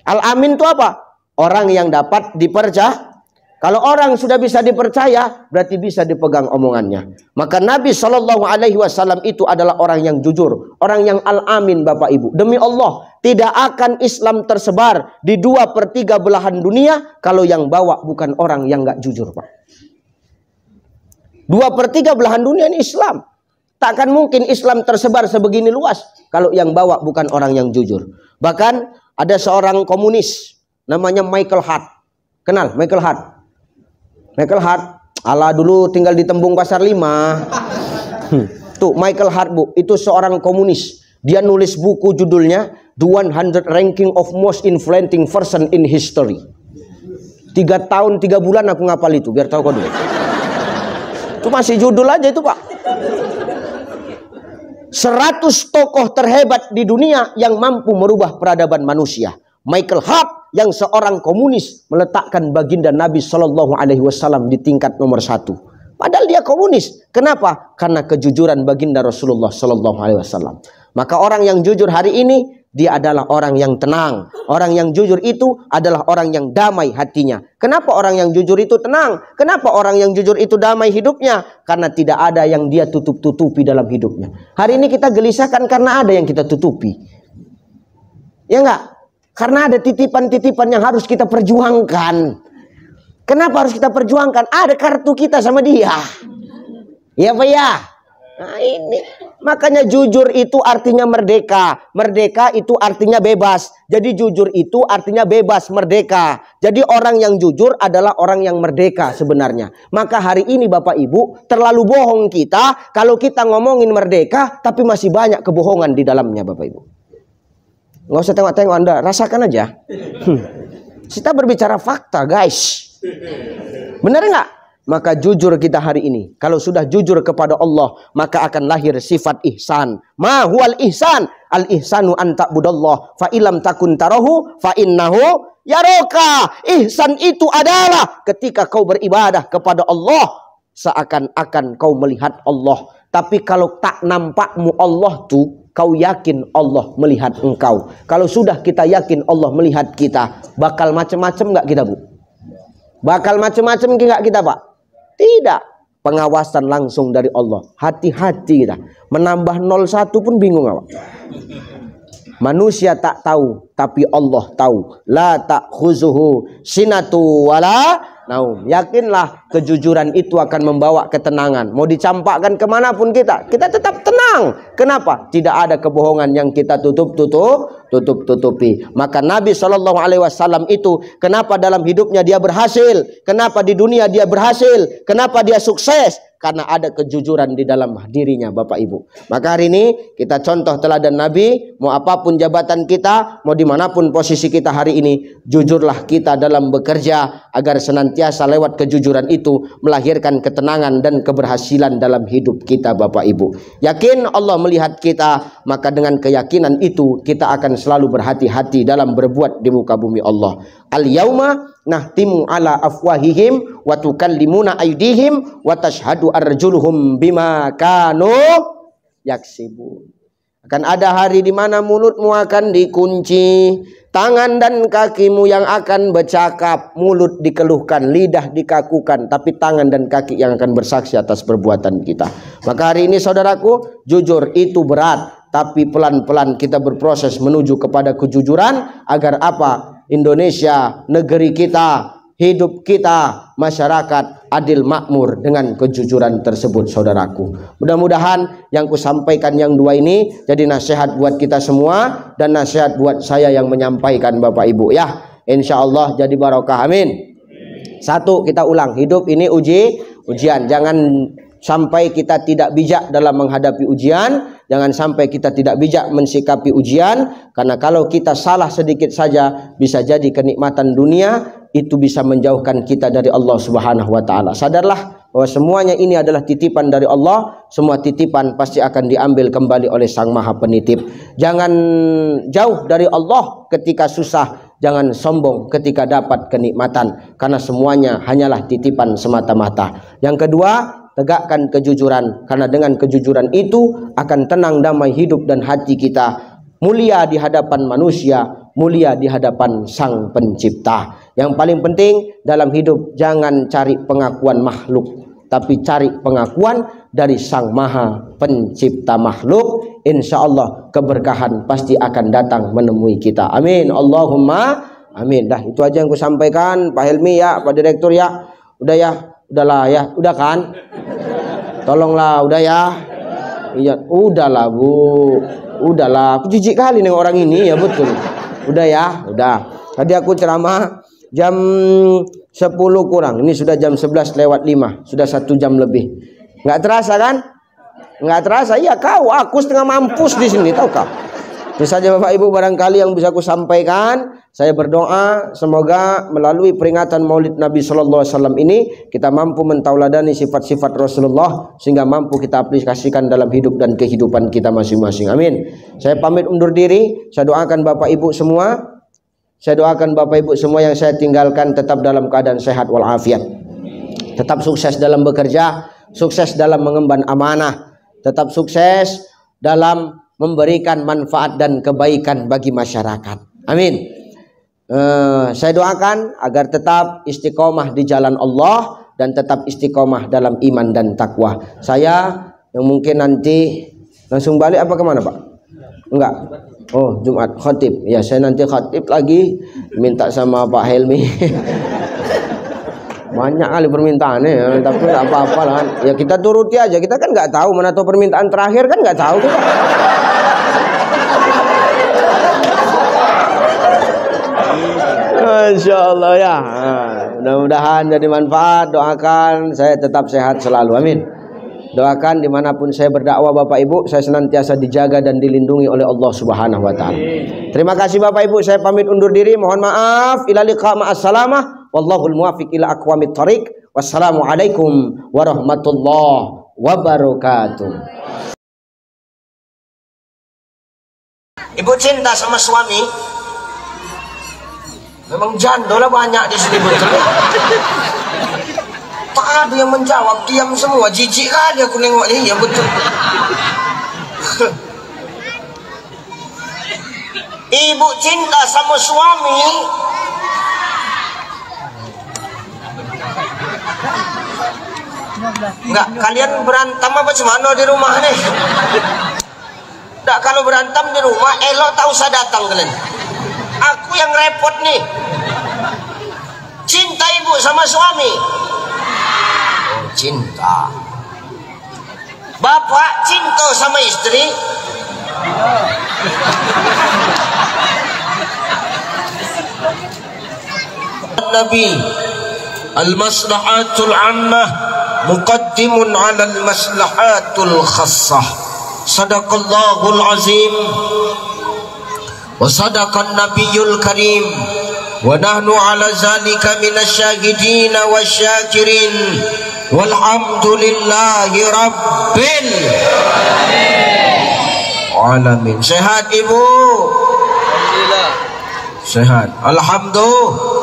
Al-Amin itu apa? Orang yang dapat dipercaya. Kalau orang sudah bisa dipercaya, berarti bisa dipegang omongannya. Maka Nabi Shallallahu Alaihi Wasallam itu adalah orang yang jujur, orang yang Al-Amin, Bapak Ibu. Demi Allah, tidak akan Islam tersebar di 2/3 belahan dunia kalau yang bawa bukan orang yang nggak jujur, Pak. 2/3 belahan dunia ini Islam. Takkan mungkin Islam tersebar sebegini luas kalau yang bawa bukan orang yang jujur. Bahkan ada seorang komunis namanya Michael Hart. Kenal Michael Hart? Michael Hart, ala dulu tinggal di Tembung Pasar 5. Tuh Michael Hart, Bu, itu seorang komunis. Dia nulis buku judulnya The 100 Ranking of Most Influencing Person in History. 3 tahun 3 bulan aku ngapal itu, biar tahu kau dulu. Itu masih judul aja itu, Pak. 100 tokoh terhebat di dunia yang mampu merubah peradaban manusia. Michael Hart yang seorang komunis meletakkan baginda Nabi Shallallahu Alaihi Wasallam di tingkat nomor 1. Padahal dia komunis. Kenapa? Karena kejujuran baginda Rasulullah Shallallahu Alaihi Wasallam. Maka orang yang jujur hari ini, dia adalah orang yang tenang. Orang yang jujur itu adalah orang yang damai hatinya. Kenapa orang yang jujur itu tenang? Kenapa orang yang jujur itu damai hidupnya? Karena tidak ada yang dia tutup-tutupi dalam hidupnya. Hari ini kita gelisahkan karena ada yang kita tutupi. Ya enggak? Karena ada titipan-titipan yang harus kita perjuangkan. Kenapa harus kita perjuangkan? Ada kartu kita sama dia. Ya Pak ya? Nah ini. Makanya jujur itu artinya merdeka. Merdeka itu artinya bebas. Jadi jujur itu artinya bebas, merdeka. Jadi orang yang jujur adalah orang yang merdeka sebenarnya. Maka hari ini Bapak Ibu, terlalu bohong kita kalau kita ngomongin merdeka tapi masih banyak kebohongan di dalamnya Bapak Ibu. Nggak usah tengok-tengok Anda, rasakan aja. Kita berbicara fakta guys. Benar nggak? Maka jujur kita hari ini. Kalau sudah jujur kepada Allah, maka akan lahir sifat ihsan. Ma huwal ihsan? Al ihsanu an ta'budallah fa ilam takun tarahu fa innahu yaraka. Ihsan itu adalah ketika kau beribadah kepada Allah, seakan-akan kau melihat Allah. Tapi kalau tak nampakmu Allah tuh, kau yakin Allah melihat engkau. Kalau sudah kita yakin Allah melihat kita, bakal macam-macam nggak kita, Bu? Bakal macam-macam nggak kita, Pak? Tidak. Pengawasan langsung dari Allah. Hati-hati kita. Menambah 01 pun bingung, Pak. Manusia tak tahu, tapi Allah tahu. La ta'khuzuhu sinatu wala naum. Yakinlah kejujuran itu akan membawa ketenangan. Mau dicampakkan kemanapun kita tetap tenang. Kenapa? Tidak ada kebohongan yang kita tutupi. Maka Nabi Shallallahu Alaihi Wasallam itu, kenapa dalam hidupnya dia berhasil? Kenapa di dunia dia berhasil? Kenapa dia sukses? Karena ada kejujuran di dalam dirinya Bapak Ibu. Maka hari ini kita contoh teladan Nabi. Mau apapun jabatan kita, mau dimanapun posisi kita hari ini, jujurlah kita dalam bekerja, agar senantiasa lewat kejujuran itu melahirkan ketenangan dan keberhasilan dalam hidup kita Bapak Ibu. Yakin Allah melihat kita, maka dengan keyakinan itu kita akan selalu berhati-hati dalam berbuat di muka bumi Allah. Al-yauma nahtimu ala afwahihim wa tukallimuna aydihim wa tashhadu arjuluhum bima kanu yaksibun. Akan ada hari di mana mulutmu akan dikunci, tangan dan kakimu yang akan bercakap, mulut dikeluhkan, lidah dikakukan, tapi tangan dan kaki yang akan bersaksi atas perbuatan kita. Maka hari ini saudaraku, jujur itu berat, tapi pelan-pelan kita berproses menuju kepada kejujuran agar apa? Indonesia, negeri kita, hidup kita masyarakat adil makmur dengan kejujuran tersebut, saudaraku. Mudah-mudahan yang kusampaikan yang dua ini jadi nasihat buat kita semua dan nasihat buat saya yang menyampaikan Bapak Ibu ya. Insya Allah jadi barokah, amin. Satu, kita ulang, hidup ini ujian. Jangan sampai kita tidak bijak dalam menghadapi ujian. Jangan sampai kita tidak bijak mensikapi ujian. Karena kalau kita salah sedikit saja, bisa jadi kenikmatan dunia itu bisa menjauhkan kita dari Allah Subhanahu wa Ta'ala. Sadarlah bahwa semuanya ini adalah titipan dari Allah. Semua titipan pasti akan diambil kembali oleh Sang Maha Penitip. Jangan jauh dari Allah ketika susah. Jangan sombong ketika dapat kenikmatan, karena semuanya hanyalah titipan semata-mata. Yang kedua, tegakkan kejujuran, karena dengan kejujuran itu akan tenang damai hidup dan hati kita, mulia di hadapan manusia, mulia di hadapan Sang Pencipta. Yang paling penting dalam hidup, jangan cari pengakuan makhluk, tapi cari pengakuan dari Sang Maha Pencipta makhluk. Insya Allah keberkahan pasti akan datang menemui kita. Amin. Allahumma amin. Dah, itu aja yang ku sampaikan, Pak Helmi ya, Pak Direktur ya. Udah ya, udahlah ya, udah kan? Tolonglah, udah ya. Iya, udahlah Bu. Udahlah, aku jijik kali nih orang ini ya, betul. Udah ya, udah. Tadi aku ceramah jam 10 kurang. Ini sudah jam 11 lewat 5. Sudah 1 jam lebih. Nggak terasa kan? Nggak terasa. Iya, aku setengah mampus di sini, tahu kau? Itu saja Bapak Ibu barangkali yang bisa aku sampaikan. Saya berdoa semoga melalui peringatan Maulid Nabi Sallallahu Alaihi Wasallam ini kita mampu mentauladani sifat-sifat Rasulullah sehingga mampu kita aplikasikan dalam hidup dan kehidupan kita masing-masing. Amin. Saya pamit undur diri. Saya doakan Bapak Ibu semua. Saya doakan Bapak Ibu semua yang saya tinggalkan tetap dalam keadaan sehat walafiat. Tetap sukses dalam bekerja, sukses dalam mengemban amanah, tetap sukses dalam memberikan manfaat dan kebaikan bagi masyarakat. Amin. Saya doakan agar tetap istiqomah di jalan Allah dan tetap istiqomah dalam iman dan takwa. Saya yang mungkin nanti langsung balik apa kemana Pak? Enggak. Oh, Jumat khatib. Ya, saya nanti khatib lagi, minta sama Pak Helmi. Banyak kali permintaannya ya, tapi nggak apa-apa lah. Ya kita turuti aja. Kita kan nggak tahu mana tuh permintaan terakhir, kan nggak tahu kita. Masya Allah ya. Mudah-mudahan jadi manfaat. Doakan saya tetap sehat selalu. Amin. Doakan dimanapun saya berdakwah Bapak Ibu, saya senantiasa dijaga dan dilindungi oleh Allah Subhanahu wa Ta'ala. Terima kasih Bapak Ibu, saya pamit undur diri. Mohon maaf. Ila liqa ma'assalamah. Wallahul muwafiq ila aqwamit thariq. Wassalamualaikum warahmatullahi wabarakatuh. Ibu cinta sama suami? Memang janda lah banyak di sini, betul. Tak ada yang menjawab, diam semua. Jijik kali aku nengok ini, ya betul. Ibu cinta sama suami? Enggak, kalian berantem apa gimana di rumah nih? Enggak, kalau berantem di rumah elok tak usah datang kalian. Aku yang repot nih. Cinta ibu sama suami? Oh, cinta. Bapak cinta sama istri? Nabi, al-maslahatul ammah muqaddimun 'ala al-maslahatul khassah. Sadaqallahul azim wa sadaqan nabiyyul karim wa nahnu 'ala zalika minasyahidin wasyakirin walhamdulillahi rabbil alamin. Sehat ibu? Alhamdulillah. Sehat. Alhamdulillah.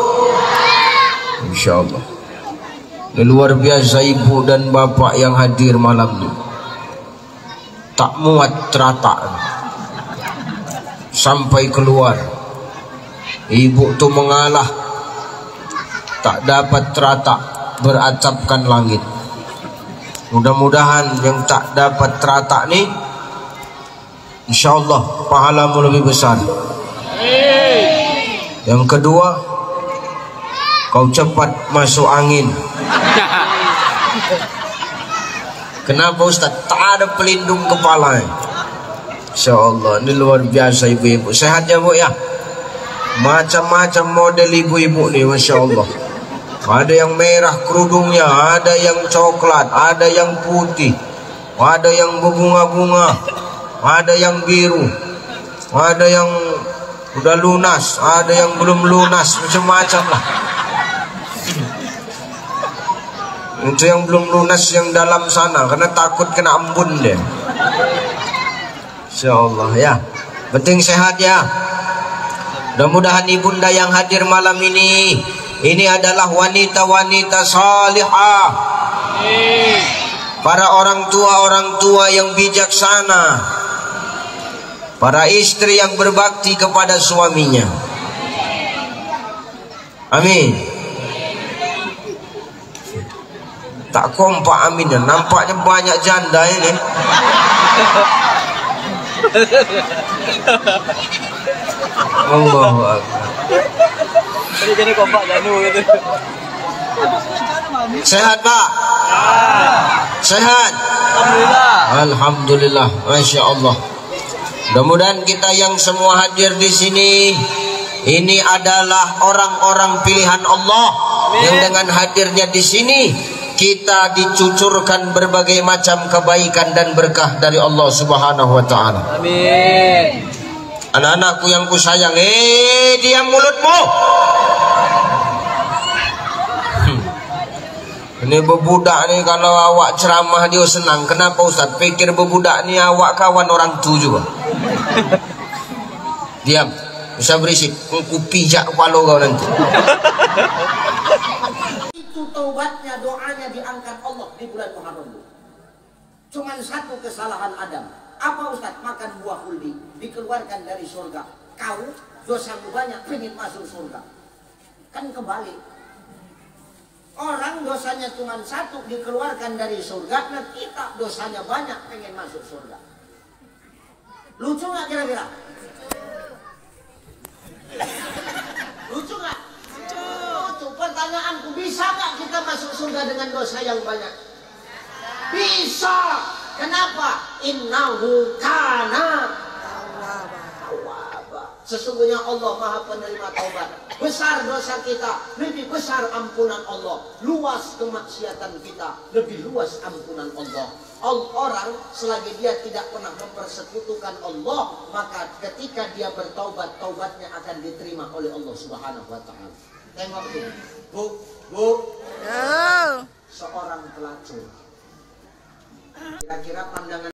Insyaallah. Luar biasa ibu dan bapak yang hadir malam ini. Tak muat teratak sampai keluar. Ibu tu mengalah, tak dapat teratak, beratapkan langit. Mudah-mudahan yang tak dapat teratak ni, insyaallah pahalamu lebih besar. Yang kedua, Kau cepat masuk angin. Kenapa Ustaz? Tak ada pelindung kepala. Insya Allah, ini luar biasa ibu-ibu. Sehat ya Bu ya? Macam-macam model ibu-ibu nih, Masya Allah. Ada yang merah kerudungnya, ada yang coklat, ada yang putih, ada yang berbunga-bunga, ada yang biru, ada yang udah lunas, ada yang belum lunas, macam-macam lah. Itu yang belum lunas yang dalam sana, karena takut kena embun deh. Insyaallah ya. Penting sehat ya. Mudah-mudahan ibunda yang hadir malam ini adalah wanita-wanita salihah. Para orang tua yang bijaksana. Para istri yang berbakti kepada suaminya. Amin. Tak kompak amin ya. Nampaknya banyak janda ini. Allahu Akbar. Jadi kompak janu gitu. Sehat Pak? Sehat? Alhamdulillah. Alhamdulillah. Masya Allah. Mudah-mudahan kita yang semua hadir di sini ini adalah orang-orang pilihan Allah. Amin. Yang dengan hadirnya di sini kita dicucurkan berbagai macam kebaikan dan berkah dari Allah Subhanahu wa taala. Amin. Anak-anakku yang kusayang, diam mulutmu. Ini bebudak nih, kalau awak ceramah dia senang. Kenapa Ustaz? Pikir bebudak nih awak kawan orang tu juga. Diam, bisa berisik. Ku pijak kepala kau nanti. Itu taubatnya, doanya diangkat Allah di bulan Muharram. Cuman satu kesalahan Adam. Apa Ustaz? Makan buah kuldi, dikeluarkan dari surga. Kau dosamu banyak, pengen masuk surga. Kan kebalik. Orang dosanya cuma satu, dikeluarkan dari surga. Nah kita dosanya banyak, pengen masuk surga. Lucu nggak kira-kira? Lucu nggak? Lucu. Pertanyaanku, bisa nggak kita masuk surga dengan dosa yang banyak? Bisa. Kenapa? Innahu kana tawwaba. Sesungguhnya Allah Maha Penerima taubat. Besar dosa kita, lebih besar ampunan Allah. Luas kemaksiatan kita, lebih luas ampunan Allah. Orang selagi dia tidak pernah mempersekutukan Allah, maka ketika dia bertaubat, taubatnya akan diterima oleh Allah Subhanahu wa taala. Tengok tuh. Bu. Seorang pelacur. Kira-kira pandangan